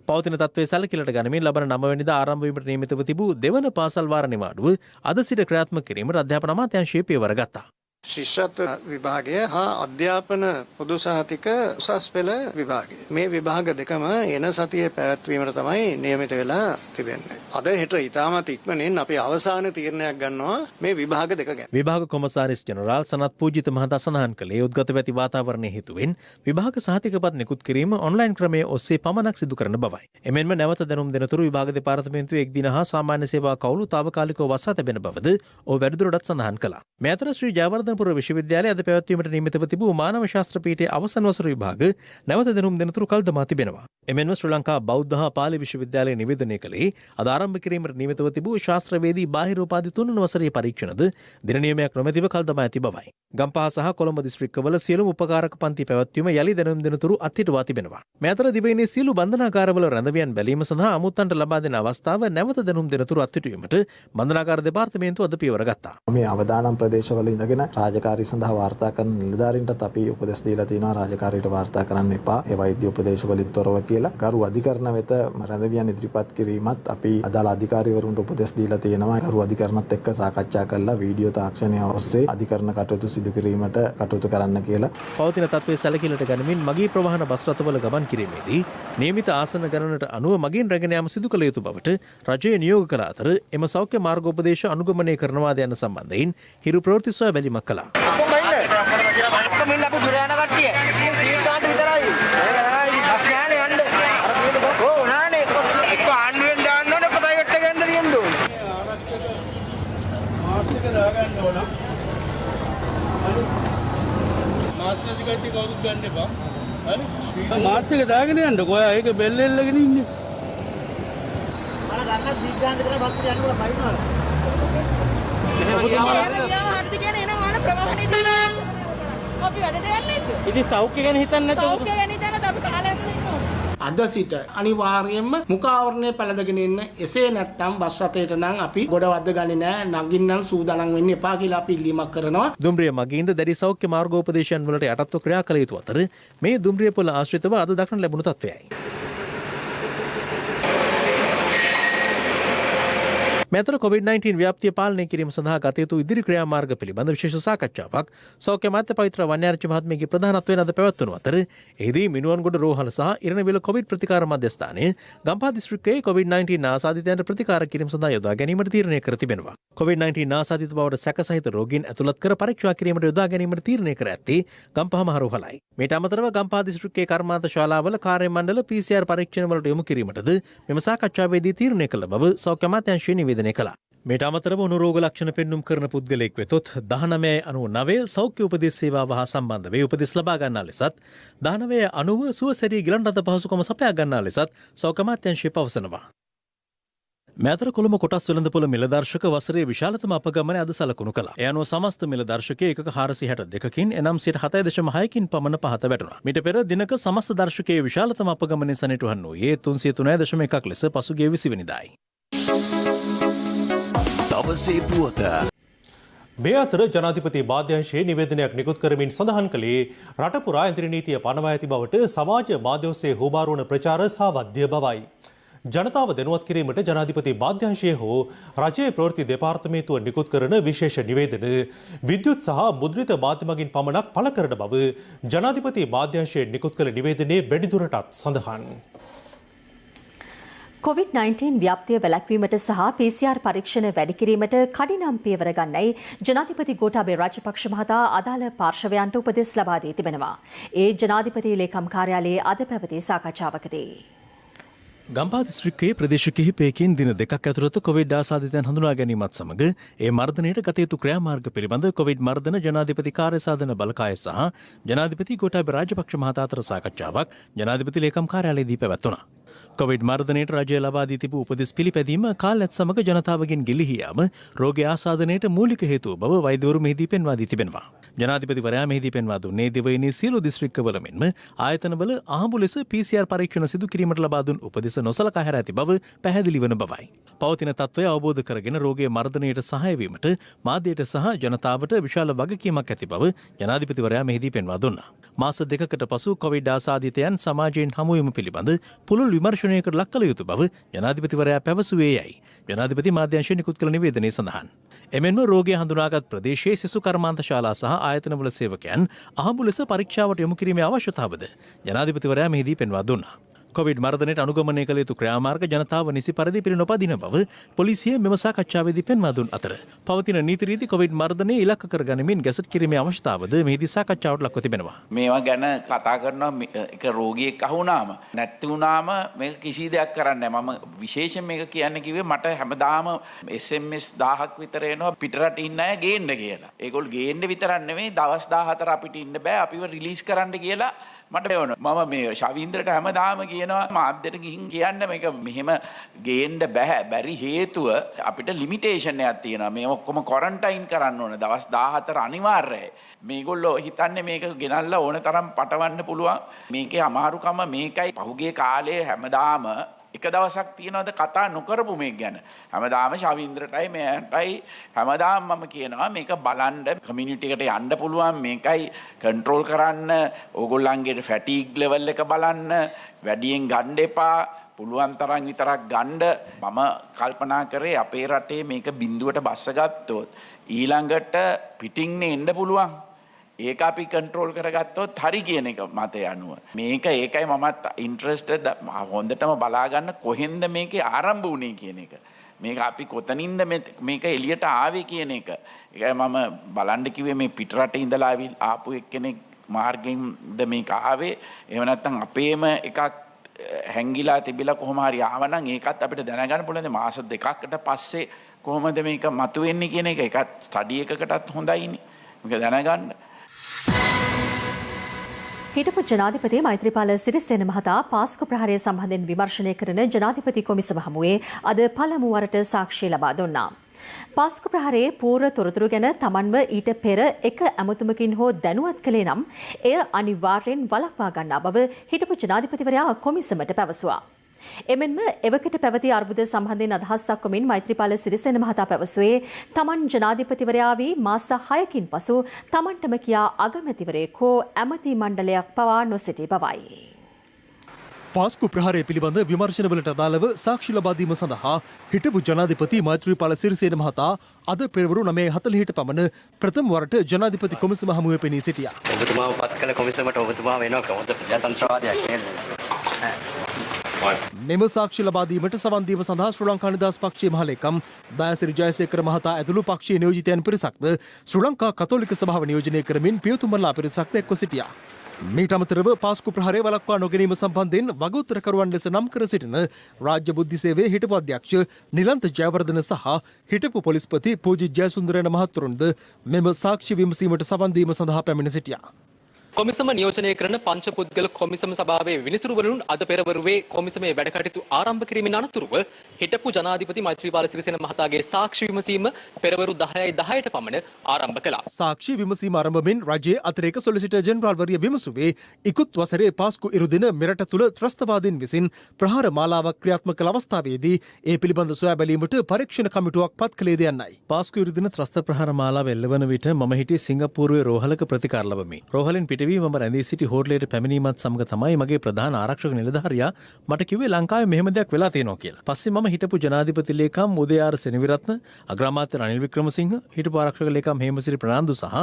පවතින තත්ත්වයේ සැලකිලට ගනිමින් ලබන 9 වෙනිදා ආරම්භ වීමට නියමිතව තිබූ දෙවන පාසල් වාර නිවාඩුව අද සිට ක්‍රියාත්මක කිරීමට අධ්‍යාපන අමාත්‍යාංශය පියවර ගත්තා. ශිෂ්‍යත්ව විභාගය හා අධ්‍යාපන පොදු සහතික උසස් පෙළ විභාගය. මේ විභාග දෙකම එන සතියේ පැවැත්වීමට තමයි නියමිත වෙලා තිබෙන්නේ. අද හෙට ඉතාමත් ඉක්මනින් අපි අවසාන තීරණයක් ගන්නවා මේ විභාග දෙක ගැන. විභාග කොමසාරිස් ජෙනරාල් සනත් පූජිත මහතා සඳහන් කළේ උද්ගත වෙති වාතාවරණය හේතුවෙන් විභාග සහතිකපත් නිකුත් කිරීම ඔන්ලයින් ක්‍රමයේ ඔස්සේ පමණක් සිදු කරන බවයි. එමෙන්ම නැවත දැනුම් දෙනතුරු විභාග දෙපාර්තමේන්තුවේ එක් දින හා සාමාන්‍ය සේවා කවුළු తాවකාලිකව වසා තැබෙන බවද ඔහු වැඩිදුරටත් සඳහන් කළා. මේ අතර ශ්‍රී ජයවර්ධනපුර විශ්වවිද්‍යාලය අද පැවැත්වීමට නියමිතව තිබූ මානව ශාස්ත්‍ර පීඨයේ අවසන් වසර විභාග නැවත දැනුම් දෙනතුරු කල් දමා තිබෙනවා. එමෙන්ම ශ්‍රී ලංකා බෞද්ධ හා පාලි විශ්වවිද්‍යාලය නිවේදනය කළේ අද ආරම්භ කිරීමට නියමිතව තිබූ ශාස්ත්‍රවේදී බාහිර උපාධි 3 වන වසරේ පරීක්ෂණද දින නියමයක් නොමැතිව කල් දමා ඇති බවයි. ගම්පහ සහ කොළඹ දිස්ත්‍රික්කවල සියලුම උපකාරක පන්ති පැවැත්වීම යලි දැනුම් දෙනතුරු අත්හිටුවා තිබෙනවා. මේ අතර දිවයිනේ සියලු බන්ධනාගාරවල රැඳවියන් බැලීම සඳහා අමුත්තන්ට ලබා දෙන අවස්ථාව නැවත දැනුම් දෙනතුරු අත්හිටුවීමට බන්ධනාගාර දෙපාර්තමේන්තුව අද පියවර ගත්තා. මේ අවදානම් ප්‍රදේශවල ඉඳගෙන රාජකාරී සඳහා වාර්තා කරන නිලධාරීන්ටත් අපි උපදෙස් දීලා තියෙනවා රාජකාරියට වාර්තා කරන්න එපා. ඒ වෛද්‍ය උපදේශ වලින් තොරව කියලා. ගරු අධිකරණ වෙත රැඳවියන් ඉදිරිපත් කිරීමත් අපි අදාළ අධිකාරීවරුන්ට උපදෙස් දීලා තියෙනවා. ගරු අධිකරණත් එක්ක සාකච්ඡා කරලා වීඩියෝ තාක්ෂණය ඔස්සේ අධිකරණ කටයුතු සිදු කිරීමට කටයුතු කරන්න කියලා. පවතින තත්ත්වයේ සැලකිල්ලට ගනිමින් මගී ප්‍රවාහන බස් රථවල ගමන් කිරීමේදී නියමිත ආසන ගණනට අනුව මගින් රැගෙන යාම සිදු කළ යුතු බවට රජය නියෝග කළ අතර එම සෞඛ්‍ය මාර්ගෝපදේශ අනුගමනය කරනවාද යන සම්බන්ධයෙන් හිරු ප්‍රවෘත්ති සොයා බැලීමක් කළා. මාස්ක දාගෙන යන්න කොයා ඒක බෙල්ල එල්ලගෙන ඉන්නේ. මම ගන්න සීට් ගන්න විතර බස් එක යනකොට බයිනවා. හරිද කියන්නේ එනවා අන ප්‍රවාහනේ තියෙනවා. අපි වැඩට යන්නේ නැද්ද? ඉතින් සෞඛ්‍ය ගැන හිතන්නේ නැද්ද? සෞඛ්‍ය ගැන හිතන්නේ නැත්නම් අපි කාලයකට ඉන්නවා. අද සිට අනිවාර්යයෙන්ම මුඛාවරණය පැළඳගෙන ඉන්න. එසේ නැත්නම් බස් රථයට නම් අපි ගොඩ වද්ද ගන්නේ නැහැ. නගින්නම් සූදානම් වෙන්න එපා කියලා අපි ඉල්ලීමක් කරනවා. දුම්රිය මගින්ද දැඩි සෞඛ්‍ය මාර්ගෝපදේශයන් වලට යටත්ව ක්‍රියා කළ යුතු අතර මේ දුම්රිය පොළ ආශ්‍රිතව අද දක්නට ලැබුණු තත්ත්වයයි. මෙතර COVID-19 ව්‍යාප්තිය පාලනය කිරීම සඳහා ගත යුතු ඉදිරි ක්‍රියාමාර්ග පිළිබඳ විශේෂ සාකච්ඡාවක් සෞඛ්‍ය අමාත්‍ය පවිත්‍ර වන්‍යාරච්චි මහත්මියගේ ප්‍රධානත්වයෙන් අද පැවැත්වුණු අතර එහිදී මිනුවන්ගොඩ රෝහල සහ ඉරණවිල කොවිඩ් ප්‍රතිකාර මධ්‍යස්ථානයේ ගම්පහ දිස්ත්‍රික්කයේ COVID-19 ආසාදිතයන්ට ප්‍රතිකාර කිරීම සඳහා යොදා ගැනීමට තීරණය කර තිබෙනවා. COVID-19 ආසාදිත බවට සැක සහිත රෝගීන් ඇතුළත් කර පරීක්ෂා කිරීමට යොදා ගැනීමට තීරණය කර ඇත්තේ ගම්පහ මහ රෝහලයි. මේට අමතරව ගම්පහ දිස්ත්‍රික්කයේ කර්මාන්ත ශාලාවල කාර්ය මණ්ඩල PCR පරීක්ෂණ වලට යොමු කිරීමටද මෙම සාකච්ඡාවේදී තීරණය කළ බව සෞඛ්‍ය අමාත්‍යාංශය නිවේදනය කළා. මේට අමතරව උණු රෝග ලක්ෂණ පෙන්නුම් කරන පුද්ගලයෙක් වෙතොත් 1999 සෞඛ්‍ය උපදෙස් සේවාව හා සම්බන්ධ වේ උපදෙස් ලබා ගන්නා ලෙසත් 1990 සුවසැරී ගිලන් රථ පහසුකම සපයා ගන්නා ලෙසත් සෞඛ්‍ය අමාත්‍යාංශය පවසනවා. මෑතර කොළඹ කොටස් වෙළඳපොළ මිලදර්ශක වසරේ විශාලතම අපගමනය අද සලකුණු කළා. ඒ අනුව සමස්ත මිලදර්ශකයේ එකක 462කින් එනම් 7.6කින් පමණ පහත වැටුණා. මීට පෙර දිනක සමස්ත දර්ශකයේ විශාලතම අපගමනය සනිටුහන් වූයේ 303.1ක් ලෙස පසුගිය 20 වෙනිදායි. දවසේ පුවත මේ අතර ජනාධිපති මාධ්‍යංශයේ නිවේදනයක් නිකුත් කරමින් සඳහන් කළේ රට පුරා ඉන්ද්‍රිය නීතිය පනවා ඇති බවට සමාජ මාධ්‍ය ඔස්සේ හුවමාරුවන ප්‍රචාර සාවද්‍ය බවයි. ජනතාව දැනුවත් කිරීමට ජනාධිපති මාධ්‍යංශය හෝ රජයේ ප්‍රවෘත්ති දෙපාර්තමේන්තුව නිකුත් කරන විශේෂ නිවේදන විද්‍යුත් සහ මුද්‍රිත මාධ්‍ය මගින් පමණක් පළ කරන බව ජනාධිපති මාධ්‍යංශයේ නිකුත් කළ නිවේදනයේ වැඩිදුරටත් සඳහන්. COVID-19 ව්‍යාප්තිය වැළැක්වීමට සහ PCR පරීක්ෂණ වැඩි කිරීමට කඩිනම් පියවර ගන්නයි ජනාධිපති ගෝඨාභය රාජපක්ෂ මහතා අදාළ පාර්ශවයන්ට උපදෙස් ලබා දී තිබෙනවා. ඒ ජනාධිපති ලේකම් කාර්යාලයේ අද පැවති සාකච්ඡාවකදී ගම්පහ දිස්ත්‍රික්කයේ ප්‍රදේශ කිහිපයකින් දින දෙකක් ඇතුළත කොවිඩ් ආසාදිතයන් හඳුනා ගැනීමත් සමග ඒ මර්ධනයට ගත යුතු ක්‍රියාමාර්ග පිළිබඳ කොවිඩ් මර්ධන ජනාධිපති කාර්යසාධන බලකාය සහ ජනාධිපති ගෝඨාභය රාජපක්ෂ මහතා අතර සාකච්ඡාවක් ජනාධිපති ලේකම් කාර්යාලයේදී පැවැත්වුණා. කොවිඩ් මර්ධනයට රජය ලබා දී තිබූ උපදෙස් පිළිපැදීම කාලයත් සමග ජනතාවගෙන් ගිලිහී යාම රෝගය ආසාදනයට මූලික හේතුව බව වෛද්‍යවරු මෙහිදී පෙන්වා දී තිබෙනවා. ජනාධිපතිවරයා මෙහිදී පෙන්වා දුන්නේ දිවයිනේ සියලු දිස්ත්‍රික්කවල මෙන්ම ආයතනවල ආහඹු ලෙස PCR පරීක්ෂණ සිදු කිරීමට ලබා දුන් උපදෙස් නොසලකා හැර ඇති බව පැහැදිලි වන බවයි. පවතින තත්ත්වය අවබෝධ කරගෙන රෝගය මර්ධනයට සහාය වීමට මාධ්‍යයට සහ ජනතාවට විශාල වගකීමක් ඇති බව ජනාධිපතිවරයා මෙහිදී පෙන්වා දුන්නා. මාස දෙකකට පසු කොවිඩ් ආසාදිතයන් සමාජයෙන් හමු වීම පිළිබඳ පුළුල් විමර්ශනයකට ලක් කළ යුතු බව ජනාධිපතිවරයා පැවසුවේ යයි ජනාධිපති මාධ්‍යංශය නිකුත් කළ නිවේදනයේ සඳහන්. එමෙන්ම රෝගය හඳුනාගත් ප්‍රදේශයේ සිසු කර්මාන්ත ශාලා සහ ආයතනවල සේවකයන් අහඹු ලෙස පරීක්ෂාවට යොමු කිරීමේ අවශ්‍යතාවද ජනාධිපතිවරයා මෙහිදී පෙන්වා දුන්නා. කොවිඩ් මර්ධනයට අනුගමනය කළ යුතු ක්‍රියාමාර්ග ජනතාව නිසි පරිදි පිළි නොපදින බව පොලිසිය මෙම සාකච්ඡාවේදී පෙන්වා දුන් අතර පවතින නීති රීති කොවිඩ් මර්ධනය ඉලක්ක කර ගනිමින් ගැසට් කිරීමේ අවශ්‍යතාවද මෙහිදී සාකච්ඡාවට ලක්ව තිබෙනවා. මේවා ගැන කතා කරනවා එක රෝගියෙක් අහුණාම නැති වුණාම මේක කිසි දෙයක් කරන්නේ නැහැ. මම විශේෂයෙන් මේක කියන්න කිව්වේ මට හැමදාම SMS 1000ක් විතර එනවා පිටරට ඉන්න අය ගේන්න කියලා. ඒගොල්ලෝ ගේන්න විතරක් නෙමෙයි දවස් 14 අපිට ඉන්න බෑ අපිව රිලීස් කරන්න කියලා මට වෙනවා. මම මේ ශවීන්ද්‍රට හැමදාම කියනවා මාධ්‍යට ගිහින් කියන්න මේක මෙහෙම ගේන්න බැරි හේතුව අපිට ලිමිටේෂන් එකක් තියෙනවා. මේ ඔක්කොම ක්වොරන්ටයින් කරන්න ඕන දවස් 14 අනිවාර්යයි. මේගොල්ලෝ හිතන්නේ මේක ගෙනල්ලා ඕන තරම් පටවන්න පුළුවන්. මේකේ අමාරුකම මේකයි පහුගිය කාලේ හැමදාම එක දවසක් තියනවාද කතා නොකරපු මේක ගැන. හැමදාම ශවීන්ද්‍රටයි මෙයටයි හැමදාම මම කියනවා මේක බලන්න කමියුනිටි එකට යන්න පුළුවන් මේකයි කන්ට්‍රෝල් කරන්න ඕගොල්ලන්ගේ ෆැටිග් ලෙවල් එක බලන්න වැඩියෙන් ගන්න එපා පුළුවන් තරම් විතරක් ගන්න. මම කල්පනා කරේ අපේ රටේ මේක බිඳුවට බස්සගත්තොත් ඊළඟට පිටින්නේ එන්න පුළුවන්. ඒක අපි කන්ට්‍රෝල් කරගත්තොත් හරි කියන එක මතය අනුව. මේක ඒකයි මමත් ඉන්ට්‍රස්ටඩ් හොඳටම බලාගන්න කොහෙන්ද මේකේ ආරම්භ වුණේ කියන එක. මේක අපි කොතනින්ද මේක එළියට ආවේ කියන එක. ඒකයි මම බලන්න කිව්වේ මේ පිටරට ඉඳලා ආපු එක්කෙනෙක් මාර්ගෙන්ද මේක ආවේ. එහෙම නැත්නම් අපේම එකක් හැංගිලා තිබිලා කොහොම හරි ආවනම් ඒකත් අපිට දැනගන්න පුළුවන්. මාස දෙකකට පස්සේ කොහොමද මේක මතුවෙන්නේ කියන එක ඒකත් ස්ටඩි එකකටත් හොඳයිනේ. මේක දැනගන්න. හිටපු ජනාධිපති මෛත්‍රීපාල සිරිසේන මහතා පාස්කු ප්‍රහාරය සම්බන්ධයෙන් විමර්ශනය කරන ජනාධිපති කොමිසම හමුවේ අද පළමු වරට සාක්ෂි ලබා දුන්නා. පාස්කු ප්‍රහාරයේ පූර්ව තොරතුරු ගැන තමන්ව ඊට පෙර එක ඇමතුමකින් හෝ දැනුවත් කළේ නම් එය අනිවාර්යෙන් වළක්වා ගන්නා බව හිටපු ජනාධිපතිවරයා කොමිසමට පැවසුවා. එමෙන්ම එවකට පැවති අර්බුද සම්බන්ධයෙන් අදහස් දක්වමින් මෛත්‍රීපාල සිරිසේන මහතා පැවසුවේ තමන් ජනාධිපතිවරයා වී මාස 6කින් පසු තමන්ටම කියා අගමැතිවරයෙක් හෝ ඇමති මණ්ඩලයක් පවා නොසිටි බවයි. පාස්කු ප්‍රහාරය පිළිබඳ විමර්ශනවලට අදාළව සාක්ෂි ලබා දීම සඳහා හිටපු ජනාධිපති මෛත්‍රීපාල සිරිසේන මහතා අද පෙරවරු 9:40ට පමණ ප්‍රථම වරට ජනාධිපති කොමිසම හමුවේ පෙනී සිටියා. ඔබතුමාව පත් කළ කොමිසමට ඔබතුමා වෙනවා කොහොමද ප්‍රජාතන්ත්‍රවාදයක් නේද? මෙම සාක්ෂි ලබා දීමට සවන් දීම සඳහා ශ්‍රී ලංකා නිදහස් පක්ෂයේ මහලේකම් දයාසිරි ජයසේකර මහතා ඇතුළු පක්ෂීය නියෝජිතයන් පිරිසක්ද ශ්‍රී ලංකා කතෝලික සභාව නියෝජනය කරමින් පියතුමන්ලා පිරිසක්ද එක්ව සිටියා. මීට අමතරව පාස්කු ප්‍රහාරය වළක්වා නොගැනීම සම්බන්ධයෙන් වගඋත්තරකරුවන් ලෙස නම් කර සිටින රාජ්‍ය බුද්ධි සේවයේ හිටපු අධ්‍යක්ෂ නිලන්ත ජයවර්ධන සහ හිටපු පොලිස්පති පූජි ජයසුන්දරයන මහතුරුන්ද මෙම සාක්ෂි විමසීමට සවන් දීම සඳහා පැමිණ සිටියා. කොමිසම නියෝජනය කරන පංච පුද්ගල කොමිසම සභාවේ විනිසුරුවරුන් අද පෙරවරුවේ කොමිසමේ වැඩ කටයුතු ආරම්භ කිරීමෙන් අනතුරුව හිටපු ජනාධිපති මෛත්‍රීපාල සිරිසේන මහතාගේ සාක්ෂි විමසීම පෙරවරු 10:10ට පමණ ආරම්භ කළා. සාක්ෂි විමසීම ආරම්භමින් රජයේ අතිරේක සොලිසිටර් ජෙනරාල්වරිය විමසුවේ ඉකුත් වසරේ පාස්කු ඉරුදින මෙරට තුළ ත්‍රස්තවාදීන් විසින් ප්‍රහාර මාලාවක් ක්‍රියාත්මක කළ අවස්ථාවේදී ඒ පිළිබඳ සොයා බැලීමට පරීක්ෂණ කමිටුවක් පත් කළේද යන්නයි. පාස්කු ඉරුදින ත්‍රස්ත ප්‍රහාර මාලාව එල්ලවන විට මම හිටියේ සිංගප්පූරුවේ රෝහලක ප්‍රතිකාර ලබමි. රෝහලෙන් පිටවී මම රැඳී සිටි හෝටලයට පැමිණීමත් සමග තමයි මගේ ප්‍රධාන ආරක්ෂක නිලධාරියා මට කිව්වේ ලංකාවේ මෙහෙම දෙයක් වෙලා තියෙනවා කියලා. පස්සේ මම හිටපු ජනාධිපති ලේකම් උදයාර සෙනවිරත්න, අග්‍රාමාත්‍ය රනිල් වික්‍රමසිංහ, හිටපු ආරක්ෂක ලේකම් හේමසිරි ප්‍රනාන්දු සහ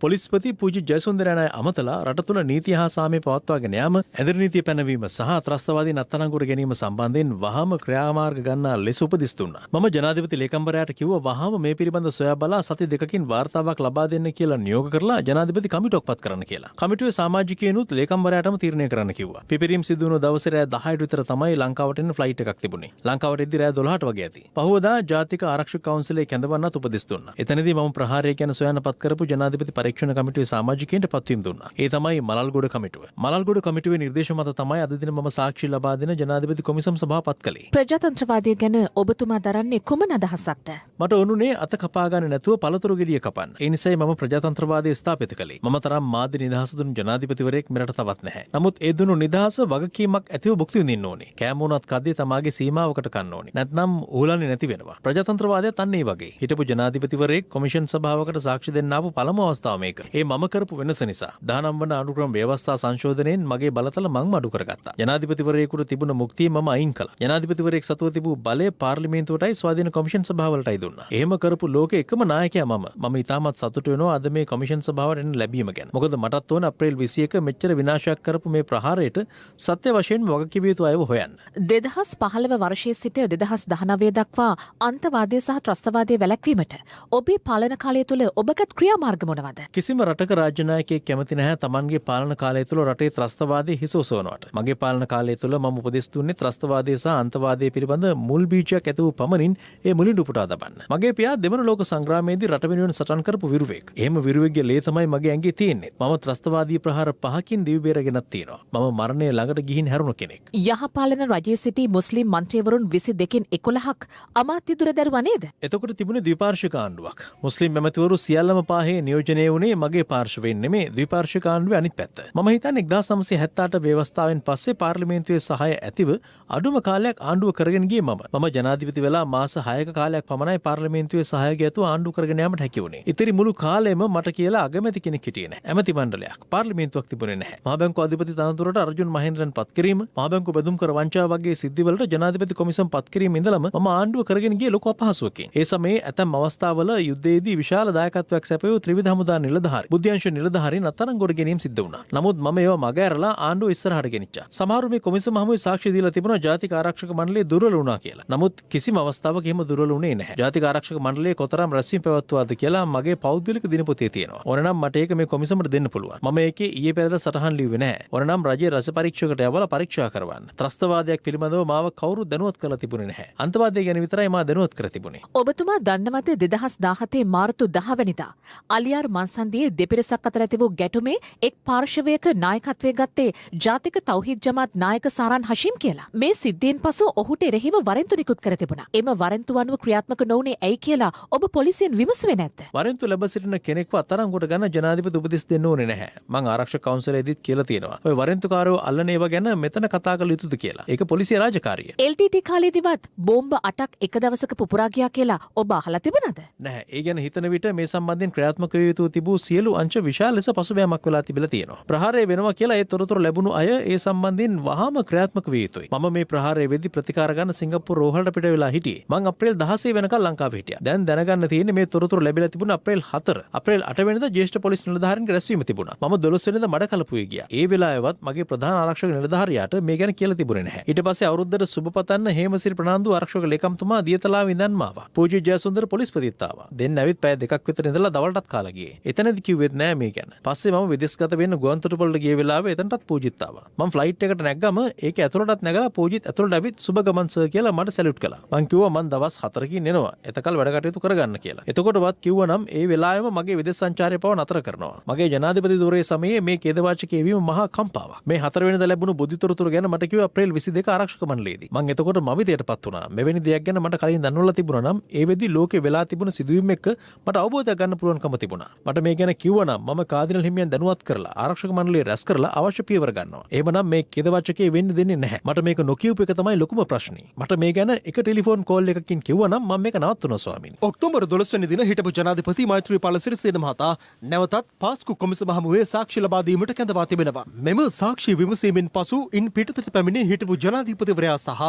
පොලිස්පති පූජ්‍ය ජයසුන්දරයන් අය අමතලා රට තුළ නීතිය හා සාමය පවත්වාගෙන යාම, ඇඳරි නීතිය පැනවීම සහ ත්‍රස්තවාදීන් අත්අඩංගුවට ගැනීම සම්බන්ධයෙන් වහාම ක්‍රියාමාර්ග ගන්නා ලෙස උපදෙස් දුන්නා. මම ජනාධිපති ලේකම්වරයාට කිව්වා වහාම මේ පිළිබඳ සොයා බලා සති දෙකකින් වාර්තාවක් ලබා දෙන්න කියලා නියෝග කරලා ජනාධිපති කමිටුවක් පත් කරන්න කියලා. කමිටුවේ සමාජිකයනුත් ලේකම්වරයාටම තීරණය කරන්න කිව්වා. පිපිරීම් සිදු වුණු දවසේ රෑ 10ට විතර තමයි ලංකාවට එන්න ෆ්ලයිට් එකක් තිබුණේ. ලංකාවට එද්දි රෑ 12ට වගේ ඇති. පහුවදා ජාතික ආරක්ෂක කවුන්සිලේ කැඳවන්නත් උපදෙස් දුන්නා. එතනදී මම ප්‍රහාරය ගැන සොයන්න පත් කරපු ජනාධිපති පරීක්ෂණ කමිටුවේ සමාජිකයන්ට පත්වීම දුන්නා. ඒ තමයි මලල්ගොඩ කමිටුව. මලල්ගොඩ කමිටුවේ නිර්දේශ මත තමයි අද දින මම සාක්ෂි ලබා දෙන ජනාධිපති කොමිසම් සභාව පත් කළේ. ප්‍රජාතන්ත්‍රවාදය ගැන ඔබතුමා දරන්නේ කුමන අදහසක්ද? මට ඕනුනේ අත කපා ගන්න නැතුව පළතුරු ගෙඩිය කපන්න. ඒ නිසායි මම ප්‍රජාතන්ත්‍රවාදය ස්ථාපිත කළේ. මම තරම් මාධ්‍ය නිදහස දුන් ජනාධිපතිවරයෙක් මෙරට තවත් නැහැ. නමුත් ඒ දුන්නු නිදහස වගකීමක් ඇතිව භුක්ති විඳින්න ඕනේ. කෑම වුණත් කද්දී තමාගේ සීමාවකට කන්න ඕනේ. නැත්නම් ඌලන්නේ නැති වෙනවා. ප්‍රජාතන්ත්‍රවාදයත් අන්න ඒ වගේ. හිටපු ජනාධිපතිවරයෙක් කොමිෂන් සභාවකට සාක්ෂි දෙන්න ආපු පළමු අවස්ථාව මේක. ඒ මම කරපු වෙනස නිසා 19 වන අනුක්‍රම ව්‍යවස්ථා සංශෝධනයෙන් මගේ බලතල මං අඩු කරගත්තා. ජනාධිපතිවරයෙකුට තිබුණ මුක්තිය මම අයින් කළා. ජනාධිපතිවරයෙක් සතුව තිබූ බලය පාර්ලිමේන්තුවටයි ස්වාධීන කොමිෂන් සභාවලටයි දුන්නා. එහෙම කරපු ලෝකේ එකම නායකයා මම. මම ඉතාමත් සතුටු වෙනවා අද මේ කොමිෂන් සභාවට එන්න ලැබීම ගැන. මොකද මටත් ඕන අප්‍රේල් 21 මෙච්චර විනාශයක් කරපු මේ ප්‍රහාරයට සත්‍ය වශයෙන්ම වගකිව යුතු අයව හොයන්න. 2015 වර්ෂයේ සිට 2019 දක්වා අන්තවාදය සහ ත්‍රස්තවාදය වැළැක්වීමට ඔබේ පාලන කාලය තුළ ඔබගත් ක්‍රියාමාර්ග මොනවද? කිසිම රටක රාජ්‍ය නායකයෙක් කැමති නැහැ තමන්ගේ පාලන කාලය තුළ රටේ ත්‍රස්තවාදය හිස ඔසවනවට. මගේ පාලන කාලය තුළ මම උපදෙස් දුන්නේ ත්‍රස්තවාදය සහ අන්තවාදය පිළිබඳ මුල් බීජයක් ඇති වූ පමණින් ඒ මුලින් උපුටා තබන්න. මගේ පියා දෙවන ලෝක සංග්‍රාමයේදී රට වෙනුවෙන් සටන් කරපු විරුවෙක්. එහෙම විරුවෙක්ගේ ලේ තමයි මගේ ඇඟේ තියෙන්නේ. මම ත්‍රස්තවාදී ප්‍රහාර 5කින් දිවි බේරගෙනත් තියෙනවා. මම මරණය ළඟට ගිහින් හැරුණු කෙනෙක්. යහපාලන රජයේ සිටි මුස්ලිම් මන්ත්‍රීවරුන් 22කින් 11ක් අමාත්‍ය දුර දැරුවා නේද? එතකොට තිබුණේ ද්විපාර්ශ්වික ආණ්ඩුවක්. මුස්ලිම් ඇමතිවරු සියල්ලම පාහේ නියෝජනය වුණේ මගේ පාර්ශවයෙන් නෙමේ ද්විපාර්ශ්වික ආණ්ඩුවේ අනිත් පැත්ත. මම හිතන්නේ 1978 ව්‍යවස්ථාවෙන් පස්සේ පාර්ලිමේන්තුවේ සහාය ඇතිව අඩුම කාලයක් ආණ්ඩුව කරගෙන ගියේ මම ජනාධිපති වෙලා මාස 6ක කාලයක් පමණයි පාර්ලිමේන්තුවේ සහාය ගැතුව ආණ්ඩුව කරගෙන යාමට හැකි වුණේ. ඉතිරි මුළු කාලෙම මට කියලා අගමැති කෙනෙක් හිටියේ නැහැ. ඇමති මණ්ඩලයක් පාර්ලිමේන්තුවක් තිබුණේ නැහැ. මහ බැංකුව අධිපති තනතුරට අර්ජුන් මහේන්ද්‍රන් පත් කිරීම, මහ බැංකුව බෙදුම් කර වංචාව වගේ සිද්ධිවලට ජනාධිපති කොමිසම් පත් කිරීම ඉඳලම මම ආණ්ඩුව කරගෙන ගියේ ලොකු අපහසුවකින්. ඒ සමයේ ඇතැම් අවස්ථාවල යුද්ධයේදී විශාල දායකත්වයක් සැපයූ ත්‍රිවිධ හමුදා නිලධාරී, බුද්ධ්‍යංශ නිලධාරීන් අත්අඩංගුවට ගැනීම සිද්ධ වුණා. නමුත් මම ඒවා මගහැරලා ආණ්ඩුව ඉස්සරහට ගෙනිච්චා. සමහරු මේ කොමිසම හමුවේ සාක්ෂි දීලා තිබුණා ජාතික ආරක්ෂක මණ්ඩලය දුර්වල වුණා කියලා. නමුත් කිසිම අවස්ථාවක එහෙම දුර්වල වුණේ නැහැ. ජාතික ආරක්ෂක මණ්ඩලය කොතරම් රැස්වීම පැවැත්වුවාද කියලා මගේ පෞද්ගලික දිනපොතේ තියෙනවා. ඕනනම් මට ඒක මේ කොමිසමට දෙන්න පුළුවන්. මම ඒකේ ඊයේ පෙරේද සටහන් ලිව්වේ නැහැ. ඕනනම් රජයේ රස පරීක්ෂකකට යවලා පරීක්ෂා කරවන්න. ත්‍රස්තවාදයක් පිළිබඳව මාව කවුරුත් දැනුවත් කරලා තිබුණේ නැහැ. අන්තවාදය ගැන විතරයි මා දැනුවත් කර තිබුණේ. ඔබතුමා දන්නවද 2017 මාර්තු 10 වෙනිදා අලියාර් මන්සන්දියේ දෙපිරිසක් අතර ඇති වූ ගැටුමේ එක් පාර්ශවයක නායකත්වයේ ගත්තේ ජාතික තෞහිද් ජමාත් නායක සාරන් හෂීම් කියලා. මේ සිද්ධියෙන් පසු ඔහුට එරෙහිව වරෙන්තු නිකුත් කර තිබුණා. එම වරෙන්තු අනුව ක්‍රියාත්මක නොවුනේ ඇයි කියලා ඔබ පොලිසියෙන් විමසුවේ නැද්ද? වරෙන්තු ලැබ සිටින කෙනෙක්ව අත්අඩංගුවට ගන්න ජනාධිපති උපදෙස් දෙන්න ඕනේ නැහැ. මං ආරක්ෂක කවුන්සිලයේදීත් කියලා තියෙනවා. ඔය වරෙන්තුකාරයෝ අල්ලන ඒවා ගැන මෙතන කතා කළ යුතුද කියලා. ඒක පොලිසිය රාජකාරිය. LTT කාලේදීවත් බෝම්බ 8ක් එක දවසක පුපුරා ගියා කියලා ඔබ අහලා තිබුණාද? නැහැ. ඒ ගැන හිතන විට මේ සම්බන්ධයෙන් ක්‍රියාත්මක විය යුතු තිබූ සියලු අංශ විශාල ලෙස පසුබෑමක් වෙලා තිබිලා තියෙනවා. ප්‍රහාරය වෙනවා කියලා ඒ තොරතුරු ලැබුණු අය ඒ සම්බන්ධයෙන් වහාම ක්‍රියාත්මක විය යුතුයි. මම මේ ප්‍රහාරය වෙද්දී ප්‍රතිකාර ගන්න සිංගප්පූරු රෝහලට පිට වෙලා හිටියේ. මං අප්‍රේල් 16 වෙනකල් ලංකාවේ හිටියා. දැන් දැනගන්න තියෙන්නේ මේ තොරතුරු ලැබිලා තිබුණ අප්‍රේල් 4. අප්‍රේල් 8 වෙනිදා ජ්‍යෙෂ්ඨ පොලිස් නිලධාරීන්ගේ රැස්වීම තිබුණා. මම 12 වෙනිදා මඩකලපුවේ ගියා. ඒ වෙලාවෙවත් මගේ ප්‍රධාන ආරක්ෂක නිලධාරියාට මේ ගැන කියලා තිබුණේ නැහැ. ඊට පස්සේ අවුරුද්දට සුබ පතන්න හේමසිරි ප්‍රනාන්දු ආරක්ෂක ලේකම්තුමා දියතලාව ඉඳන්ම ආවා. පූජ්‍ය ජයසුන්දර පොලිස්පතිත් ආවා. දෙන්න ඇවිත් පැය දෙකක් විතර ඉඳලා දවල්ටත් කාලා ගියේ. එතනදි කිව්වෙත් නෑ මේ ගැන. පස්සේ මම විදේශගත වෙන්න ගුවන්තොටුපළට ගිය වෙලාවේ එතනටත් පූජිත් ආවා. මම ෆ්ලයිට් එකට නැග්ගම ඒක ඇතුළටත් නැගලා පූජිත් ඇතුළට ඇවිත් සුබ ගමන් සර් කියලා මට සැලියුට් කළා. මං කිව්වා මං දවස් 4කින් එනවා. එතකල් වැඩ කටයුතු කරගන්න කියලා. එතකොටවත් කිව්වා නම් ඒ වෙලාවෙම මගේ විදේශ සංචාරය පව නතර කරනවා. මගේ ජනාධිපති පෙරවරුවේ සමයේ මේ ඛේදවාචක කියවීම මහා කම්පාවක්. මේ 4 වෙනිදා ලැබුණු බුද්ධිතොරතුරු ගැන මට කිව්වා අප්‍රේල් 22 ආරක්ෂක මණ්ඩලයේදී. මම එතකොට මවිතයටපත් වුණා. මෙවැනි දෙයක් ගැන මට කලින් දන්වලා තිබුණා නම් ඒ වෙද්දි ලෝකේ වෙලා තිබුණු සිදුවීම් එක්ක මට අවබෝධයක් ගන්න පුළුවන්කම තිබුණා. මට මේ ගැන කිව්වනම් මම කාදිනල් හිමියන් දැනුවත් කරලා ආරක්ෂක මණ්ඩලය රැස් කරලා අවශ්‍ය පියවර ගන්නවා. එහෙමනම් මේ ඛේදවාචකයේ වෙන්න දෙන්නේ නැහැ. මට මේක නොකියුප එක තමයි ලොකුම ප්‍රශ්නේ. මට මේ ගැන එක ටෙලිෆෝන් කෝල් එකකින් කිව්වනම් මම මේක නවත්වනවා ස්වාමීනි. ඔක්තෝබර් 12 වෙනි දින හිටපු ජනාධිපති මෛත්‍රීපාල සිරිසේන මහතා නැවතත් පාස්කු කොමිසම හමුවේ සාක්ෂි ලබා දීමට කැඳවා තිබෙනවා. මෙම සාක්ෂි විමසීමෙන් පසු ඉන් පිටතට පැමිණි හිටපු ජනාධිපතිවරයා සහ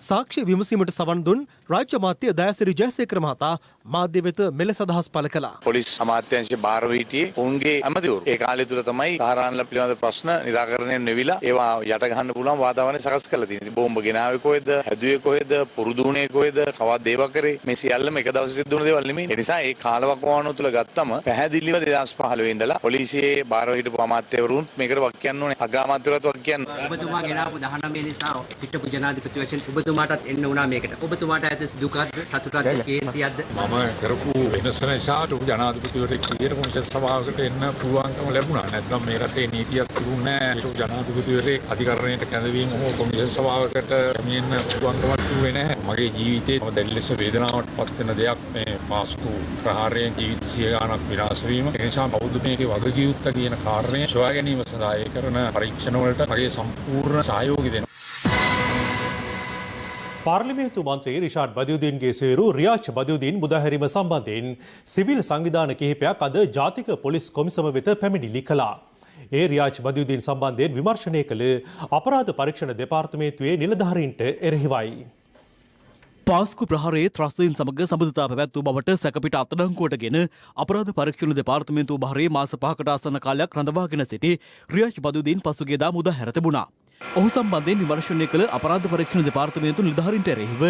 සාක්ෂි විමසීමට සවන් දුන් රාජ්‍ය අමාත්‍ය දයාසිරි ජයසේකර මහතා මාධ්‍ය වෙත මෙලෙස අදහස් පළ කළා. පොලිස් අමාත්‍යාංශයේ භාරව හිටියේ ඔවුන්ගේ ඇමතිවරු. ඒ කාලය තුල තමයි කාරාන්ල පිළිබඳ ප්‍රශ්න निराකරණය වෙවිලා ඒවා යට ගන්න පුළුවන් වාතාවරණය සකස් කරලා තියෙනවා. බෝම්බ ගෙනාවේ කොහෙද? හැදුවේ කොහෙද? පුරුදුුනේ කොහෙද? කවද දේව කරේ? මේ සියල්ලම එක දවසේ සිද්ධ වුණ දේවල් නෙමෙයි. ඒ නිසා ඒ කාලවකවානුව තුල ගත්තම පැහැදිලිව 2015 ඉඳලා පොලිසියේ භාරව හිටපු අමාත්‍යවරුන් මේකට වක් කියන්න ඕනේ. අග්‍රාමාත්‍යවරුත් වක් කියන්න. ඔබතුමා ගෙනාවු 19 නිසා හිටපු ජනාධිපති වශයෙන් ඔබතුමාටත් එන්න වුණා මේකට. ඔබතුමාට ඇද දුකක්ද සතුටක්ද කේන්තියක්ද? මම කරපු වෙනස නිසා ජනාධිපතිවරයෙක් විදියට කොමිෂන් සභාවකට එන්න පුළුවන්කම ලැබුණා. නැත්නම් මේ රටේ නීතියක් තිබුණේ නැහැ. ජනාධිපතිවරයෙක් අධිකරණයට කැඳවීම හෝ කොමිෂන් සභාවකට මෙන්න පුළුවන්කමක් තිබුණේ නැහැ. මගේ ජීවිතේ මම දැඩි ලෙස වේදනාවට පත් වෙන දෙයක් මේ පාස්කු ප්‍රහාරයෙන් ජීවිත සිය ගාණක් විනාශ වීම. ඒ නිසා බෞද්ධ මේකේ වගකීම් කියන කාරණය සොයා ගැනීම සඳහා ඒ කරන පරීක්ෂණ වලට මගේ සම්පූර්ණ සහයෝගය දෙනවා. පාර්ලිමේන්තු මන්ත්‍රී රිෂාඩ් බදියුදීන්ගේ සේරු රියාජ් බදියුදීන් මුදාහැරීම සම්බන්ධයෙන් සිවිල් සංවිධාන කිහිපයක් අද ජාතික පොලිස් කොමිසම වෙත පැමිණිලි කළා. ඒ රියාජ් බදියුදීන් සම්බන්ධයෙන් විමර්ශනය කළ අපරාධ පරීක්ෂණ දෙපාර්තමේන්තුවේ නිලධාරීන්ට එරෙහිවයි. පාස්කු ප්‍රහාරයේ ත්‍රස්තයින් සමග සබඳතා පැවැත්වූ බවට සැකපිට අත්අඩංගුවටගෙන අපරාධ පරීක්ෂණ දෙපාර්තමේන්තුව භාරයේ මාස 5කට ආසන්න කාලයක් රඳවාගෙන සිටි රියාජ් බදියුදීන් පසුගියදා මුදාහැර තිබුණා. ඔහු සම්බන්ධයෙන් විමර්ශනය කළ අපරාධ පරීක්ෂණ දෙපාර්තමේන්තු නිලධාරීන්ට එරෙහිව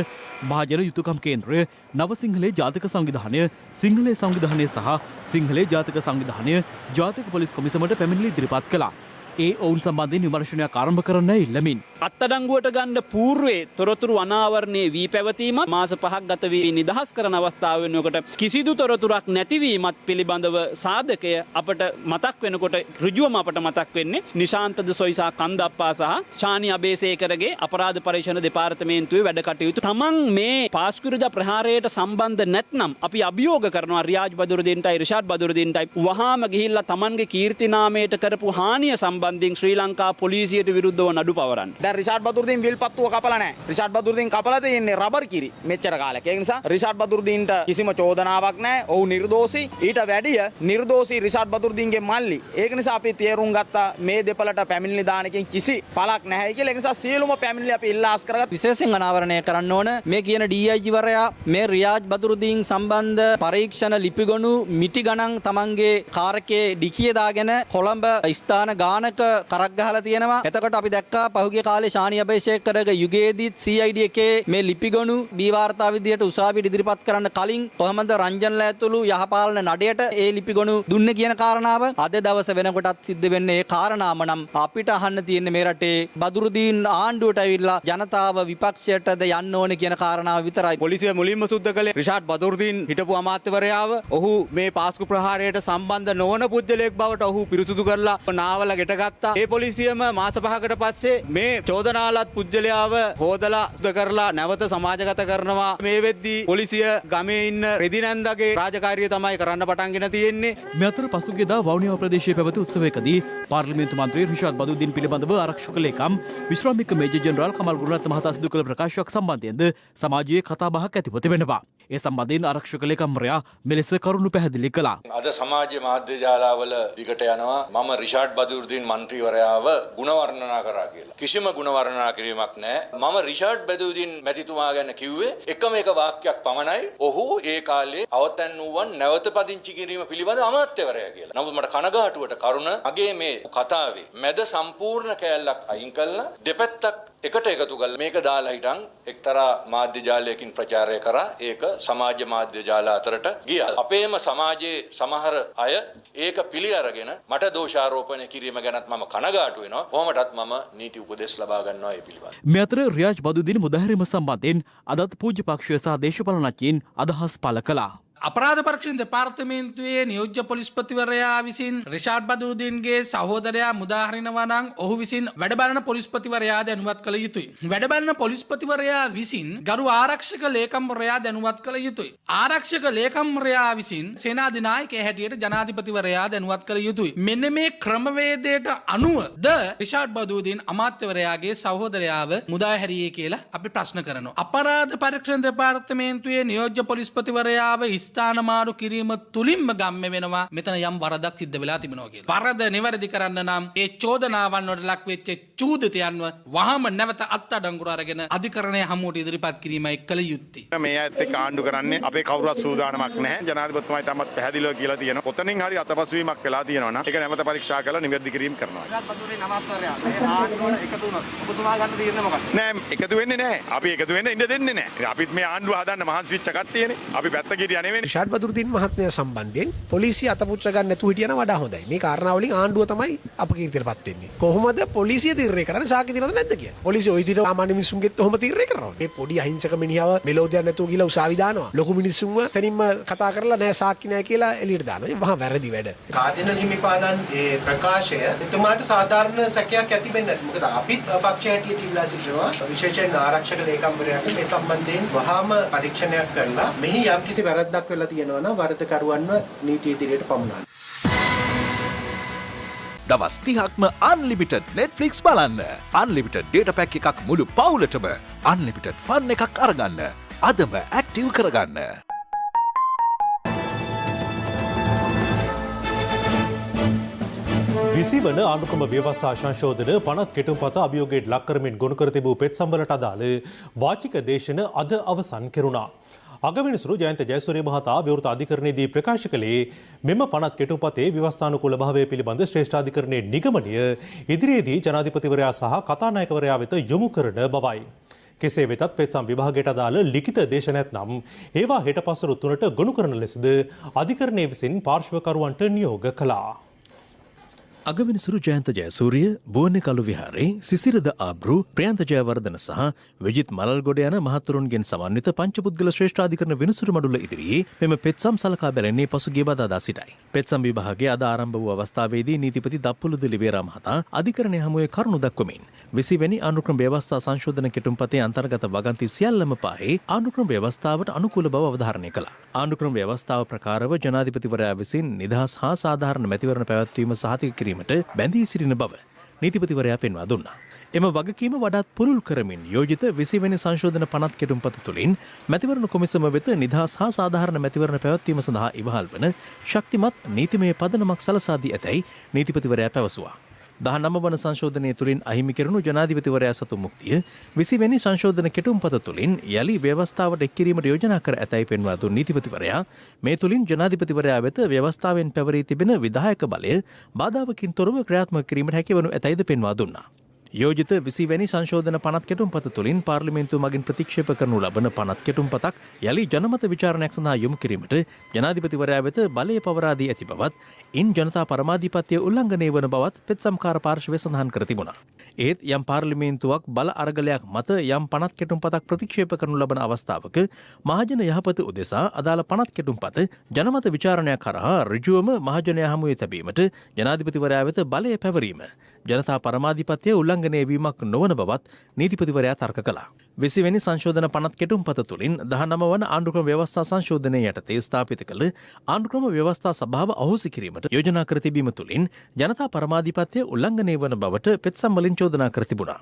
මහජන යුතුකම් කේන්ද්‍රය, නවසිංහලේ ජාතික සංවිධානය, සිංහලේ සංවිධානය සහ සිංහලේ ජාතික සංවිධානය ජාතික පොලිස් කොමිසමට පැමිණිලි ඉදිරිපත් කළා. ඒ ඔවුන් සම්බන්ධයෙන් විමර්ශනයක් ආරම්භ කරන්න ඉල්ලමින් අත්අඩංගුවට ගන්න పూర్වේ තොරතුරු අනාවරණයේ වී පැවතීමත් මාස 5ක් ගත වී නිදහස් කරන අවස්ථාව වෙනකොට කිසිදු තොරතුරක් නැතිවීමත් පිළිබඳව සාධකය අපට මතක් වෙනකොට ඍජුවම අපට මතක් වෙන්නේ නිශාන්ත ද සොයිසා කන්දප්පා සහ ශානි අබේසේකරගේ අපරාධ පරීක්ෂණ දෙපාර්තමේන්තුවේ වැඩ කටයුතු. තමන් මේ පාස්කුරුදා ප්‍රහාරයට සම්බන්ධ නැත්නම් අපි අභියෝග කරනවා රියාජ් බදුරුදීන්ටයි රිෂාඩ් බදුරුදීන්ටයි වහාම ගිහිල්ලා තමන්ගේ කීර්තිනාමයට කරපු හානිය සම්බන්ධයෙන් ශ්‍රී ලංකා පොලිසියට විරුද්ධව නඩු පවරන්න. දැන් රිෂාඩ් බදුරුදීන් විල්පත්තුව කපලා නැහැ. රිෂාඩ් බදුරුදීන් කපලා තියෙන්නේ රබර් කිරි මෙච්චර කාලයක්. ඒ නිසා රිෂාඩ් බදුරුදීන්ට කිසිම චෝදනාවක් නැහැ. ඔහු නිර්දෝෂී. ඊට වැඩිය නිර්දෝෂී රිෂාඩ් බදුරුදීන්ගේ මල්ලි. ඒක නිසා අපි තීරුම් ගත්තා මේ දෙපළට පැමිණිලි දානකින් කිසි පළක් නැහැ කියලා. ඒ නිසා සියලුම පැමිණිලි අපි ඉල්ලාස් කරගත්තා. විශේෂයෙන් අනාවරණය කරන්න ඕන මේ කියන DIG වරයා මේ රියාජ් බදුරුදීන් සම්බන්ධ පරීක්ෂණ ලිපිගොනු මිටි ගණන් තමන්ගේ කාර්කයේ ඩිකිය දාගෙන කොළඹ ස්ථාන ගානක කරක් ගහලා තියෙනවා. එතකොට අපි දැක්කා පහුගිය කාලේ ශානි අබේසේකරගේ යුගයේදීත් CID එකේ මේ ලිපිගොනු බී වාර්තා විදියට උසාවියට ඉදිරිපත් කරන්න කලින් කොහොමද රංජන්ලා ඇතුළු යහපාලන නඩයට ඒ ලිපිගොනු දුන්නේ කියන කාරණාව අද දවස වෙනකොටත් සිද්ධ වෙන්නේ ඒ කාරණාම නම් අපිට අහන්න තියෙන්නේ මේ රටේ බදුරුදීන් ආණ්ඩුවට ඇවිල්ලා ජනතාව විපක්ෂයටද යන්න ඕනේ කියන කාරණාව විතරයි. පොලිසිය මුලින්ම සුද්ධ කළේ රිෂාඩ් බදුරුදීන් හිටපු අමාත්‍යවරයාව ඔහු මේ පාස්කු ප්‍රහාරයට සම්බන්ධ නොවන පුද්ගලයෙක් බවට ඔහු පිරිසුදු කරලා නාවල ගෙටගත්තා. ඒ පොලිසියම මාස 5කට පස්සේ මේ චෝදනාලත් පුද්ගලයාව හොදලා සුද්ධ කරලා නැවත සමාජගත කරනවා. මේ වෙද්දී පොලිසිය ගමේ ඉන්න රෙදිනන්දගේ රාජකාරිය තමයි කරන්න පටන්ගෙන තියෙන්නේ. මේ අතර පසුගියදා වවුනියාව ප්‍රදේශයේ පැවති උත්සවයකදී පාර්ලිමේන්තු මන්ත්‍රී රිෂාඩ් බදුරුදීන් පිළිබඳව ආරක්ෂක ලේකම් විශ්‍රාමික මේජර් ජෙනරාල් කමල් ගුණරත්න මහතා සිදු කළ ප්‍රකාශයක් සම්බන්ධයෙන්ද සමාජයේ කතාබහක් ඇතිව තිබෙනවා. ඒ සම්බන්ධයෙන් ආරක්ෂක ලේකම්වරයා මෙලෙස කරුණු පැහැදිලි කළා. අද සමාජ මාධ්‍ය ජාලාවල දිගට යනවා මම රිෂාඩ් බදුරුදීන් මන්ත්‍රීවරයාව ගුණ වර්ණනා කරා කියලා. කිසිම ගුණ වර්ණනා කිරීමක් නැහැ. මම රිෂාඩ් බදුරුදීන් මැතිතුමා ගැන කිව්වේ එකම එක වාක්‍යයක් පමණයි. ඔහු ඒ කාලේ අවතැන් වූවන් නැවත පදිංචි කිරීම පිළිබඳ අමාත්‍යවරයා කියලා. නමුත් මට කනගාටුවට කරුණ මගේ මේ කතාවේ මැද සම්පූර්ණ කෑල්ලක් අයින් කළා දෙපැත්තක් එකට එකතු කරලා මේක දාලා හිටන් එක්තරා මාධ්‍ය ජාලයකින් ප්‍රචාරය කරා. ඒක සමාජ මාධ්‍ය ජාල අතරට ගියා. අපේම සමාජයේ සමහර අය ඒක පිළි අරගෙන මට දෝෂාරෝපණය කිරීම ගැනත් මම කනගාටු වෙනවා. කොහොමදත් මම නීති උපදෙස් ලබා ගන්නවා ඒ පිළිබඳව. මේ අතර රියාජ් බදුරුදීන් මුදාහැරීම සම්බන්ධයෙන් අදත් පූජ්‍ය පක්ෂය සහ දේශපාලනඥයින් අදහස් පළ කළා. අපරාධ පරීක්ෂණ දෙපාර්තමේන්තුවේ නියෝජ්‍ය පොලිස්පතිවරයා විසින් රිෂාඩ් බදූදීන්ගේ සහෝදරයා මුදා හරිනවා නම් ඔහු විසින් වැඩ බලන පොලිස්පතිවරයා දැනුවත් කළ යුතුයි. වැඩ බලන පොලිස්පතිවරයා විසින් ගරු ආරක්ෂක ලේකම්වරයා දැනුවත් කළ යුතුයි. ආරක්ෂක ලේකම්වරයා විසින් සේනාධිනායකයා හැටියට ජනාධිපතිවරයා දැනුවත් කළ යුතුයි. මෙන්න මේ ක්‍රමවේදයට අනුව ද රිෂාඩ් බදූදීන් අමාත්‍යවරයාගේ සහෝදරයාව මුදා හැරියේ කියලා අපි ප්‍රශ්න කරනවා. අපරාධ පරීක්ෂණ දෙපාර්තමේන්තුවේ නියෝජ්‍ය පොලිස්පතිවරයාව ස්ථාන මාරු කිරීම තුලින්ම ගම්ම වෙනවා මෙතන යම් වරදක් සිද්ධ වෙලා තිබෙනවා කියලා. වරද නිවැරදි කරන්න නම් ඒ චෝදනාවන් වලට ලක් වෙච්ච චූදිතයන්ව වහම නැවත අත්අඩංගුවට අරගෙන අධිකරණය හමුවට ඉදිරිපත් කිරීමයි කළ යුත්තේ. මේ ඇත්ත එක්ක ආණ්ඩු කරන්නේ අපේ කවුරුත් සූදානමක් නැහැ. ජනාධිපතිතුමායි තමත් පැහැදිලිව කියලා තියෙනවා. කොතනින් හරි අතපසුවීමක් වෙලා තියෙනවා නම් ඒක නැවත පරීක්ෂා කරලා නිවැරදි කිරීම කරනවා. නෑ එකතු වෙන්නේ නැහැ. අපි එකතු වෙන්න ඉන්න දෙන්නේ නැහැ. අපිත් මේ ආණ්ඩුව හදන්න මහන්සි වෙච්ච කට්ටියනේ. අපි පැත්ත ගිරියා නෙවෙයි. රිෂාඩ් බදුරුදීන් මහත්මයා සම්බන්ධයෙන් පොලිසිය අතපුච්ච ගන්න නැතුව හිටියන වඩා හොඳයි. මේ කාරණාවලින් ආණ්ඩුව තමයි අපකීර්තියටපත් වෙන්නේ. කොහොමද පොලිසිය තීරණය කරන්නේ සාක්ෂි තියනවද නැද්ද කියලා? පොලිසිය ওই විදිහට සාමාන්‍ය මිනිස්සුන්ගෙත් කොහොම තීරණය කරනවා? මේ පොඩි අහිංසක මිනිහව මෙලෝදියක් නැතුව ගිහලා උසාවි දානවා. ලොකු මිනිස්සුන්ව තනින්ම කතා කරලා නෑ සාක්ෂි නෑ කියලා එළියට දානවා. මේ මහා වැරදි වැඩ. කාර්යනල් හිමිපාණන් ඒ ප්‍රකාශය එතුමාට සාධාරණ සැකයක් ඇති වෙන්නේ නැහැ. මොකද අපිත් පක්ෂය හැටියට ඉල්ලා සිටිනවා විශේෂයෙන් ආරක්ෂක ලේකම්වරයාට මේ සම්බන්ධයෙන් වහාම පරීක්ෂණයක් කරලා මෙහි යම්කිසි වැරද්දක් වෙලා තියෙනවා නම් වරදකරුවන්ව නීතිය ඉදිරියට පමුණවන්න. දවස් 30ක්ම අන්ලිමිටඩ් Netflix බලන්න. අන්ලිමිටඩ් data pack එකක් මුළු පවුලටම අන්ලිමිටඩ් ෆන් එකක් අරගන්න. අදම ඇක්ටිව් කරගන්න. විසිවන ආණ්ඩුක්‍රම ව්‍යවස්ථා සංශෝධන පනත් කෙටුම්පත අභියෝගයට ලක් කරමින් ගොනු කර තිබූ පෙත්සම්වලට අදාළ වාචික දේශන අද අවසන් කෙරුණා. අගවිනිසුරු ජයන්ත ජයසූරිය මහතා විවෘත අධිකරණයේදී ප්‍රකාශ කළේ මෙම පනත් කෙටුම්පතේ ව්‍යවස්ථානුකූල භාවය පිළිබඳ ශ්‍රේෂ්ඨ අධිකරණයේ නිගමනය ඉදිරියේදී ජනාධිපතිවරයා සහ කතානායකවරයා වෙත යොමු කරන බවයි. කෙසේ වෙතත් පෙත්සම් විභාගයට අදාළ ලිඛිත දේශන නැත්නම් ඒවා හෙට පසුරු 3ට ගොනු කරන ලෙසද අධිකරණය විසින් පාර්ශ්වකරුවන්ට නියෝග කළා. අගවිනිසුරු ජයන්ත ජයසූරිය බුවන්නේ කළු විහාරේ සිසිරද ආබ්රු ප්‍රියන්ත ජයවර්ධන සහ විජිත් මලල්ගොඩ යන මහතුරුන්ගෙන් සමන්විත පංචපුද්ගල ශ්‍රේෂ්ඨාධිකරණ විනිසුරු මඩුල්ල ඉදිරියේ මෙම පෙත්සම් සලකා බැලෙන්නේ පසුගිය බදාදා සිටයි. පෙත්සම් විභාගයේ අද ආරම්භ වූ අවස්ථාවේදී නීතිපති දප්පුළු දිලිවේරා මහතා අධිකරණය හමුවේ කරුණු දක්වමින් 20 වෙනි ආණ්ඩුක්‍රම ව්‍යවස්ථා සංශෝධන කෙටුම්පතේ අන්තර්ගත වගන්ති සියල්ලම පාහේ ආණ්ඩුක්‍රම ව්‍යවස්ථාවට අනුකූල බව අවධාරණය කළා. ආණ්ඩුක්‍රම ව්‍යවස්ථාව ප්‍රකාරව ජනාධිපතිවරයා විසින් නිදහස් හා සාධාරණ මැතිවරණ පැවැත්වීම සහතික කිරීම බැඳී සිටින බව නීතිපතිවරයා පෙන්වා දුන්නා. එම වගකීම වඩාත් පුළුල් කරමින් යෝජිත 20 වෙනි සංශෝධන පනත් කෙටුම්පත තුළින් මැතිවරණ කොමිසම වෙත නිදහස් හා සාධාරණ මැතිවරණ පැවැත්වීම සඳහා ඉවහල් වන ශක්තිමත් නීතිමය පදනමක් සලසා දී ඇතැයි නීතිපතිවරයා පැවසුවා. 19 වන සංශෝධනය තුළින් අහිමි කෙරුණු ජනාධිපතිවරයා සතු මුක්තිය 20 වෙනි සංශෝධන කෙටුම්පත තුළින් යලි ව්‍යවස්ථාවට එක් කිරීමට යෝජනා කර ඇතැයි පෙන්වා දුන් නීතිපතිවරයා මේ තුළින් ජනාධිපතිවරයා වෙත ව්‍යවස්ථාවෙන් පැවරී තිබෙන විධායක බලය බාධාවකින් තොරව ක්‍රියාත්මක කිරීමට හැකිවනු ඇතැයිද පෙන්වා දුන්නා. යෝජිත 20 වැනි සංශෝධන පනත් කෙටුම්පත තුළින් පාර්ලිමේන්තුව මගින් ප්‍රතික්ෂේප කරනු ලබන පනත් කෙටුම්පතක් යලි ජනමත විචාරණයක් සඳහා යොමු කිරීමට ජනාධිපතිවරයා වෙත බලය පවරා දී ඇති බවත් ඉන් ජනතා පරමාධිපත්‍ය උල්ලංඝනය වන බවත් පෙත්සම්කාර පාර්ශවය සඳහන් කර තිබුණා. ඒත් යම් පාර්ලිමේන්තුවක් බල අරගලයක් මත යම් පනත් කෙටුම්පතක් ප්‍රතික්ෂේප කරනු ලබන අවස්ථාවක මහජන යහපත උදෙසා අදාළ පනත් කෙටුම්පත ජනමත විචාරණයක් කරහා ඍජුවම මහජනයා හමුවේ තැබීමට ජනාධිපතිවරයා වෙත බලය පැවරීම ජනතා පරමාධිපත්‍ය උල්ලංඝනය වීමක් නොවන බවත් නීතිපතිවරයා තර්ක කළා. 20 වෙනි සංශෝධන පනත් කෙටුම්පත තුළින් 19 වන ආණ්ඩුක්‍රම ව්‍යවස්ථා සංශෝධනය යටතේ ස්ථාපිත කළ ආණ්ඩුක්‍රම ව්‍යවස්ථා සභාව අහෝසි කිරීමට යෝජනා කර තිබීම තුළින් ජනතා පරමාධිපත්‍ය උල්ලංඝනය වන බවට පෙත්සම් වලින් චෝදනා කර තිබුණා.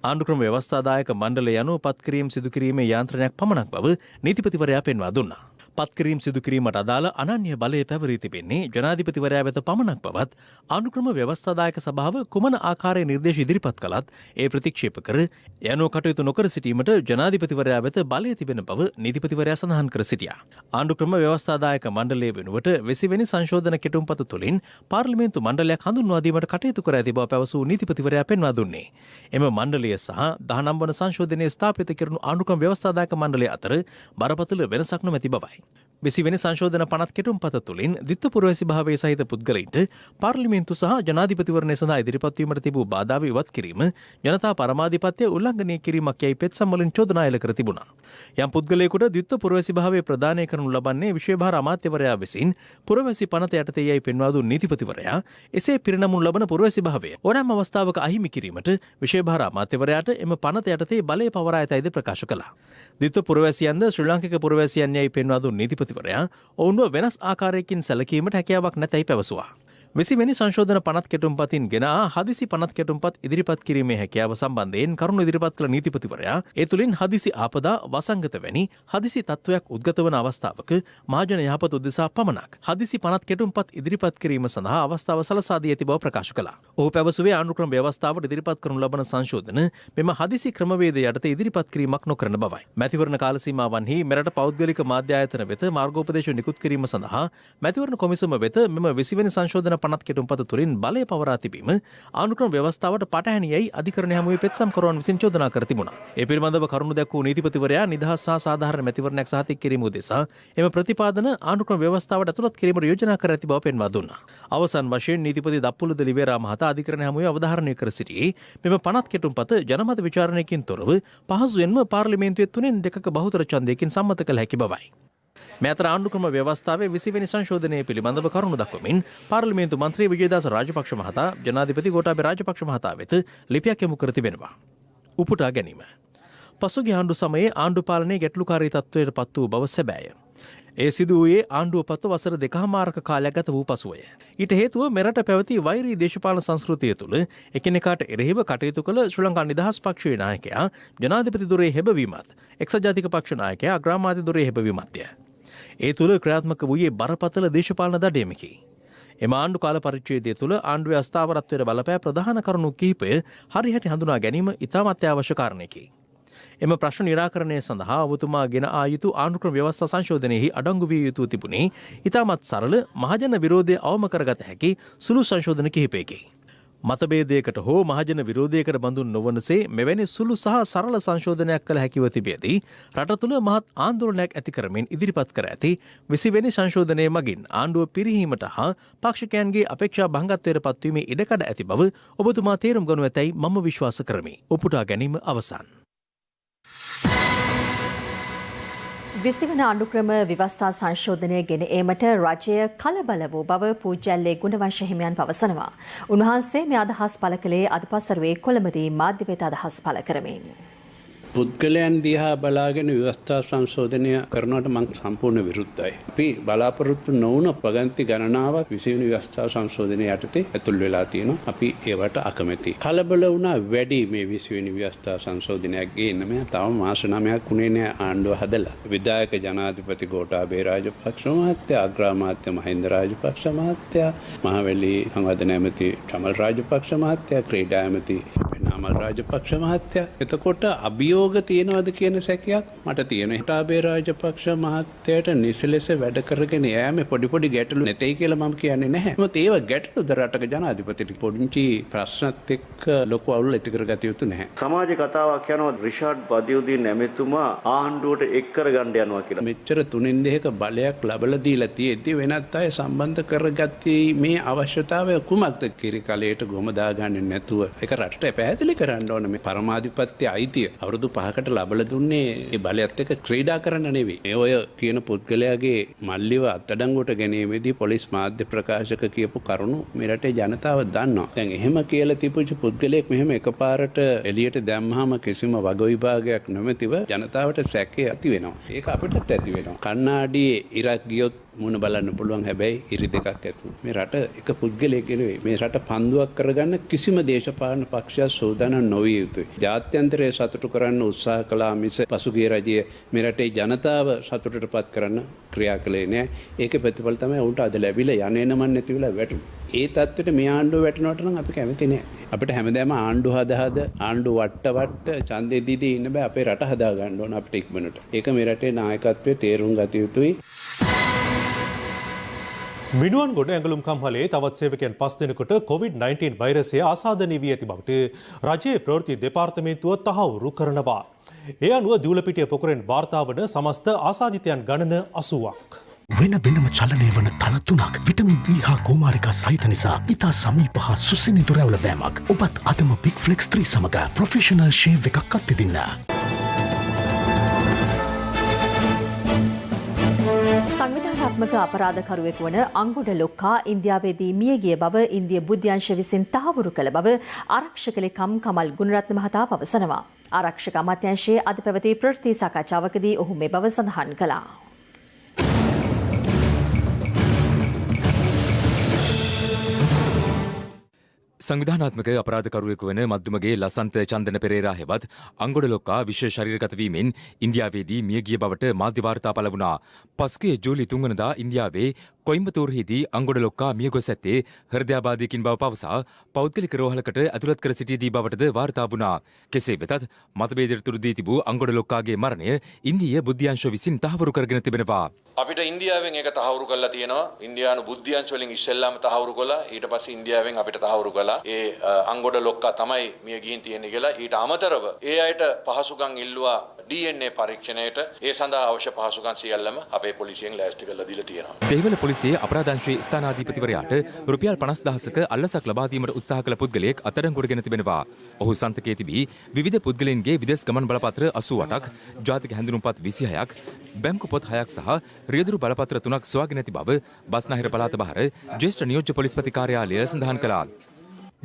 ආණ්ඩුක්‍රම ව්‍යවස්ථාදායක මණ්ඩලය යනු පත්කිරීම් සිදු කිරීමේ යාන්ත්‍රණයක් පමණක් බව නීතිපතිවරයා පෙන්වා දුන්නා. පත්කිරීම් සිදු කිරීමට අදාළ අනන්‍ය බලය පැවරී තිබෙන්නේ ජනාධිපතිවරයා වෙත පමණක් බවත් ආණ්ඩුක්‍රම ව්‍යවස්ථාදායක සභාව කුමන ආකාරයේ නිර්දේශ ඉදිරිපත් කළත් ඒ ප්‍රතික්ෂේප කර යනු කටයුතු නොකර සිටීමට ජනාධිපතිවරයා වෙත බලය තිබෙන බව නීතිපතිවරයා සඳහන් කර සිටියා. ආණ්ඩුක්‍රම ව්‍යවස්ථාදායක මණ්ඩලය වෙනුවට 20 වෙනි සංශෝධන කෙටුම්පත තුළින් පාර්ලිමේන්තු මණ්ඩලයක් හඳුන්වා දීමට කටයුතු කර ඇති බව පැවසූ නීතිපතිවරයා පෙන්වා දුන්නේ. එම මණ්ඩලය සහ 19 වන සංශෝධනයේ ස්ථාපිත කෙරුණු ආණ්ඩුක්‍රම ව්‍යවස්ථාදායක මණ්ඩලය අතර බරපතල වෙනසක් නොමැති බවයි. වෙසිවෙනි සංශෝධන 50 කෙටුම්පත තුළින් ද්විත්ව පුරවැසි භාවයේ සහිත පුද්ගලයින්ට පාර්ලිමේන්තු සහ ජනාධිපතිවරණය සඳහා ඉදිරිපත් වීමට තිබූ බාධා ඉවත් කිරීම ජනතා පරමාධිපත්‍ය උල්ලංඝනය කිරීමක් යයි පෙත්සම් වලින් චෝදනා එල්ල කර තිබුණා. යම් පුද්ගලයෙකුට ද්විත්ව පුරවැසි භාවය ප්‍රදානය කරනු ලබන්නේ විශේෂභාර අමාත්‍යවරයා විසින් පුරවැසි පනත යටතේ යයි පෙන්වා දුන් නීතිපතිවරයා එසේ පිරිනමනු ලබන පුරවැසි භාවය ඕනෑම අවස්ථාවක අහිමි කිරීමට විශේෂභාර අමාත්‍යවරයාට එම පනත යටතේ බලය පවරා ඇතයිද ප්‍රකාශ කළා. ද්විත්ව පුරවැසියන්ද ශ්‍රී ලාංකික පුරවැසියන් යයි පෙන්වා දුන් නීතිපතිවරයා ඔවුන්ව වෙනස් ආකාරයකින් සැලකීමට හැකියාවක් නැතයි පැවසුවා. 20 වෙනි සංශෝධන 50 කෙටුම්පතින් ගෙන හදිසි 50 කෙටුම්පත් ඉදිරිපත් කිරීමේ හැකියාව සම්බන්ධයෙන් කරුණු ඉදිරිපත් කළ නීතිපතිවරයා ඒ තුළින් හදිසි ආපදා වසංගත වැනි හදිසි තත්ත්වයක් උද්ගත වන අවස්ථාවක මහජන යහපත උදෙසා පමණක් හදිසි 50 කෙටුම්පත් ඉදිරිපත් කිරීම සඳහා අවස්ථාව සලසා දී ඇති බව ප්‍රකාශ කළා. ඔහු පැවසුවේ ආණ්ඩුක්‍රම ව්‍යවස්ථාවට ඉදිරිපත් කරනු ලබන සංශෝධන මෙම හදිසි ක්‍රමවේදය යටතේ ඉදිරිපත් කිරීමක් නොකරන බවයි. මැතිවරණ කාල සීමාවන්හි මෙරට පෞද්ගලික මාධ්‍ය ආයතන වෙත මාර්ගෝපදේශ නිකුත් කිරීම සඳහා මැතිවරණ කොමිසම වෙත මෙම 20 වෙනි සංශෝධන 50 කෙටුම්පත තුළින් බලය පවරා තිබීම ආණ්ඩුක්‍රම ව්‍යවස්ථාවට පටහැනියයි අධිකරණය හමුවේ පෙත්සම් කරවන විසින් චෝදනා කර තිබුණා. ඒ පිළිබඳව කරුණු දැක්වූ නීතිපතිවරයා නිදහස් සහ සාධාරණ මැතිවරණයක් සහතික කිරීම උදෙසා එම ප්‍රතිපාදන ආණ්ඩුක්‍රම ව්‍යවස්ථාවට ඇතුළත් කිරීමට යෝජනා කර ඇති බව පෙන්වා දුන්නා. අවසන් වශයෙන් නීතිපති දප්පුලුද ලිවේරා මහතා අධිකරණය හමුවේ අවධාරණය කර සිටියේ මෙම 50 කෙටුම්පත ජනමත විචාරණයකින් තොරව පහසුවෙන්ම පාර්ලිමේන්තුවේ 3/2 බහුතර ඡන්දයකින් සම්මත කළ හැකි බවයි. මේ අතර ආණ්ඩුක්‍රම ව්‍යවස්ථාවේ 20 වෙනි සංශෝධනය පිළිබඳව කරුණු දක්වමින් පාර්ලිමේන්තු මන්ත්‍රී විජේදාස රාජපක්ෂ මහතා ජනාධිපති ගෝඨාභය රාජපක්ෂ මහතා වෙත ලිපියක් යොමු කර තිබෙනවා. උපුටා ගැනීම. පසුගිය ආණ්ඩු සමයේ ආණ්ඩු පාලනයේ ගැටලුකාරී තත්ත්වයට පත් වූ බව සැබෑය. ඒ සිදු වූයේ ආණ්ඩුව පත්ව වසර 2කමාරක කාලයක් ගත වූ පසුවය. ඊට හේතුව මෙරට පැවති වෛරී දේශපාලන සංස්කෘතිය තුළ එකිනෙකාට එරෙහිව කටයුතු කළ ශ්‍රී ලංකා නිදහස් පක්ෂයේ නායකයා ජනාධිපති දුරේ හෙබවීමත් එක්සත් ජාතික පක්ෂ නායකයා අග්‍රාමාත්‍ය දුරේ හෙබවීමත්ය. ඒ තුළ ක්‍රියාත්මක වූයේ බරපතල දේශපාලන දඩයමකි. එම ආණ්ඩු කාල පරිච්ඡේදය තුළ ආණ්ඩුවේ අස්ථාවරත්වයට බලපෑ ප්‍රධාන කරුණු කිහිපය හරියට හඳුනා ගැනීම ඉතාමත් අත්‍යවශ්‍ය කාරණයකි. එම ප්‍රශ්න නිරාකරණය සඳහා ඔබතුමා ගෙන ආ යුතු ආණ්ඩුක්‍රම ව්‍යවස්ථා සංශෝධනයෙහි අඩංගු විය යුතු තිබුණේ ඉතාමත් සරල මහජන විරෝධය අවම කරගත හැකි සුළු සංශෝධන කිහිපයකි. මතභේදයකට හෝ මහජන විරෝධයකට බඳුන් නොවනසේ මෙවැනි සුළු සහ සරල සංශෝධනයක් කළ හැකිව තිබියදී රට තුළ මහත් ආන්දෝලනයක් ඇති කරමින් ඉදිරිපත් කර ඇති 20 වෙනි සංශෝධනය මගින් ආණ්ඩුව පිරිහීමට හා පාක්ෂිකයන්ගේ අපේක්ෂා භංගත්වයට පත්වීමේ ඉඩකඩ ඇති බව ඔබතුමා තේරුම් ගනු ඇතැයි මම විශ්වාස කරමි. උපුටා ගැනීම අවසන්. 20 වන ආණ්ඩුක්‍රම ව්‍යවස්ථා සංශෝධනය ගෙන ඒමට රජය කලබල වූ බව පූජ්‍යල්ලේ ගුණවංශ හිමියන් පවසනවා. උන්වහන්සේ මේ අදහස් පළ කළේ අදපසරුවේ කොළඹදී මාධ්‍ය වෙත අදහස් පළ කරමින්. පුද්ගලයන් දිහා බලාගෙන ව්‍යවස්ථා සංශෝධනය කරනවට මම සම්පූර්ණ විරුද්ධයි. අපි බලාපොරොත්තු නොවුන ප්‍රගති ගණනාවක් 20 වෙනි ව්‍යවස්ථා සංශෝධනය යටතේ ඇතුල් වෙලා තියෙනවා. අපි ඒවට අකමැතියි. කලබල වුණා වැඩි මේ 20 වෙනි ව්‍යවස්ථා සංශෝධනයක් ගේන්න මේ තවම මාස 9ක් උනේ නෑ ආණ්ඩුව හදලා. විධායක ජනාධිපති ගෝඨාභය රාජපක්ෂ මහත්තයා, අග්‍රාමාත්‍ය මහින්ද රාජපක්ෂ මහත්තයා, මහවැලි සංවර්ධන ඇමති චමල් රාජපක්ෂ මහත්තයා, ක්‍රීඩා ඇමති නාමල් රාජපක්ෂ මහත්තයා. එතකොට අභියෝග තියෙනවද කියන සැකයක් මට තියෙනවා. හිටාබේ රාජපක්ෂ මහත්තයාට නිසලෙස වැඩ කරගෙන යෑමේ පොඩි ගැටලු නැtei කියලා මම කියන්නේ නැහැ. මොකද ඒව ගැටලුද රටක ජනාධිපතිට පොඩි ප්‍රශ්නත් එක්ක ලොකු අවුල් ඇති කරගත යුතු නැහැ. සමාජ කතාවක් යනවා රිෂාඩ් බදියුදීන් නැමෙතුමා ආණ්ඩුවට එක් කරගන්න යනවා කියලා. මෙච්චර 3/2 බලයක් ලැබලා දීලා තියෙද්දි වෙනත් අය සම්බන්ධ කරගත්තේ මේ අවශ්‍යතාවය කුමක්ද? කිරි කලයට ගොම දාගන්නේ නැතුව ඒක රටට පැහැදිලි කරන්න ඕන. මේ පරමාධිපත්‍ය අයිතිය අවුරුදු 5කට ලබලා දුන්නේ ඒ බලයත් එක්ක ක්‍රීඩා කරන්න නෙවෙයි. ඒ ඔය කියන පුද්ගලයාගේ මල්ලිව අත්අඩංගුවට ගැනීමේදී පොලිස් මාධ්‍ය ප්‍රකාශක කියපු කරුණු මේ රටේ ජනතාව දන්නවා. දැන් එහෙම කියලා තිබුච්ච පුද්ගලයෙක් මෙහෙම එකපාරට එළියට දැම්මහම කිසිම වග විභාගයක් නොමැතිව ජනතාවට සැකේ ඇති වෙනවා. ඒක අපිටත් ඇති වෙනවා. කන්නාඩියේ ඉරක් ගියොත් මුණ බලන්න පුළුවන්. හැබැයි ඉරි දෙකක් ඇතුළු මේ රට එක පුද්ගලයෙක් නෙවෙයි. මේ රට පන්දුවක් කරගන්න කිසිම දේශපාලන පක්ෂයක් සූදානම් නොවිය යුතුයි. ජාත්‍යන්තරයේ සතුටු කරන්න උත්සාහ කළා මිස පසුගිය රජයේ මේ රටේ ජනතාව සතුටටපත් කරන්න ක්‍රියා කළේ නෑ. ඒකේ ප්‍රතිඵල තමයි උන්ට අද ලැබිලා යන්නේ නමන් නැති වෙලා වැටුනේ. ඒ තත්ත්වෙට මේ ආණ්ඩුව වැටෙනවට නම් අපි කැමති නෑ. අපිට හැමදාම ආණ්ඩු හද ආණ්ඩු වට්ට ඡන්දෙ දීදී ඉන්න බෑ. අපේ රට හදා ගන්න ඕන අපිට ඉක්මනට. ඒක මේ රටේ නායකත්වයේ තේරුම් ගත යුතුයි. මිනුවන්ගොඩ ඇඟලුම් කම්හලේ තවත් සේවකයන් 5 දෙනෙකුට COVID-19 වෛරසය ආසාදනය වී ඇති බවට රජයේ ප්‍රවෘත්ති දෙපාර්තමේන්තුව තහවුරු කරනවා. ඒ අනුව දිවුලපිටිය පොකුරෙන් වාර්තා වන සමස්ත ආසාදිතයන් ගණන 80ක්. වෙන වෙනම චලනය වන තල 3ක් විටමින් E හා කුමාරිකා සහිත නිසා ඉතා සමීප හා සුසිනිදු රැවුල බෑමක්. ඔබත් අදම බිග් ෆ්ලෙක්ස් 3 සමග ප්‍රොෆෙෂනල් ෂේව් එකක් අත්විඳින්න. සංවිධානාත්මක අපරාධකරුවෙකු වන අංගොඩ ලොක්කා ඉන්දියාවේදී මියගිය බව ඉන්දිය බුද්ධ්‍යංශ විසින් තහවුරු කළ බව ආරක්ෂක ලේකම් කමල් ගුණරත්න මහතා පවසනවා. ආරක්ෂක අමාත්‍යාංශයේ අද පැවති ප්‍රවෘත්ති සාකච්ඡාවකදී ඔහු මේ බව සඳහන් කළා. සංවිධානාත්මක අපරාධකරුවෙකු වන මද්දුමගේ ලසන්ත චන්දන පෙරේරා හෙවත් අංගොඩ ලොක්කා විශ්ව ශරීරගත වීමෙන් ඉන්දියාවේදී මියගිය බවට මාධ්‍ය වාර්තා පළ වුණා. පසුගිය ජූලි 3 වෙනිදා ඉන්දියාවේ කොයිම්බතූරුහිදී අංගොඩ ලොක්කා මිය ගොස් ඇත්තේ හෘදයාබාධයකින් බව පවසා පෞද්ගලික රෝහලකට ඇතුළත් කර සිටියදී බවටද වාර්තා වුණා. කෙසේ වෙතත් මතභේදයට තුඩු දී තිබූ අංගොඩ ලොක්කාගේ මරණය ඉන්දීය බුද්ධ්‍යංශ විසින් තහවුරු කරගෙන තිබෙනවා. අපිට ඉන්දියාවෙන් ඒක තහවුරු කරලා තියෙනවා. ඉන්දියානු බුද්ධ්‍යංශ වලින් ඉස්සෙල්ලාම තහවුරු කළා. ඊට පස්සේ ඉන්දියාවෙන් අපිට තහවුරු කළා. ඒ අංගොඩ ලොක්කා තමයි මිය ගිහින් තියෙන්නේ කියලා. ඊට අමතරව ඒ අයට පහසුකම් ඉල්ලුවා DNA පරීක්ෂණයට. ඒ සඳහා අවශ්‍ය පහසුකම් සියල්ලම අපේ පොලිසියෙන් ලෑස්ති කරලා දීලා තියෙනවා. දෙහිවල පොලිසියේ අපරාධාංශයේ ස්ථානාධිපතිවරයාට රුපියල් 50000ක අල්ලසක් ලබා දීමට උත්සාහ කළ පුද්ගලයෙක් අත්අඩංගුවටගෙන තිබෙනවා. ඔහු සන්තකයේ තිබී විවිධ පුද්ගලයන්ගේ විදේශ ගමන් බලපත්‍ර 88ක්, ජාතික හැඳුනුම්පත් 26ක්, බැංකු පොත් 6ක් සහ රියදුරු බලපත්‍ර 3ක් සොයාගෙන ඇති බව බස්නාහිර පළාත බහර ජ්‍යෙෂ්ඨ නියෝජ්‍ය පොලිස්පති කාර්යාලය සඳහන් කළා.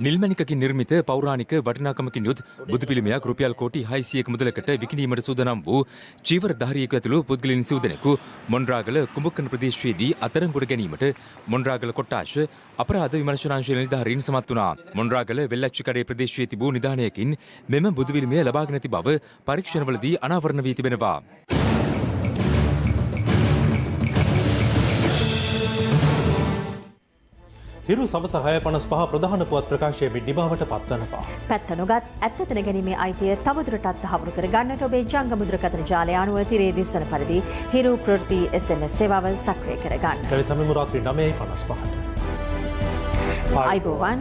නිල්මැණිකකින් නිර්මිත පෞරාණික වටිනාකමකින් යුත් බුදු පිළිමයක් රුපියල් කෝටි 600ක මුදලකට විකිණීමට සූදානම් වූ චීවරධාරියෙකු ඇතුළු පුද්ගලයන් 20 දෙනෙකු මොණරාගල කුඹකන ප්‍රදේශයේදී අත්අඩංගුවට ගැනීමට මොණරාගල කොට්ටාශ අපරාධ විමර්ශනාංශයේ නිලධාරීන් සමත් වුණා. මොණරාගල වෙල්ලච්චිකඩේ ප්‍රදේශයේ තිබූ නිධානයකින් මෙම බුදු පිළිමය ලබාගෙන ඇති බව පරීක්ෂණවලදී අනාවරණ වී තිබෙනවා. හිරු සවස 6:55 ප්‍රධාන පුවත් ප්‍රකාශයේ නිමාවට පත්වනවා. පැත්ත නොගත් ඇත්ත දැනගැනීමේ අයිතිය තවදුරටත් තහවුරු කර ගන්නට ඔබේ ජංග මුද්‍රකථන ජාලය අනුව තිරේ දිස්වන පරිදි හිරු ප්‍රවෘත්ති SMS සේවාව සක්‍රිය කර ගන්න. කලිතම රාත්‍රී 9:55ට. අයිබෝවන්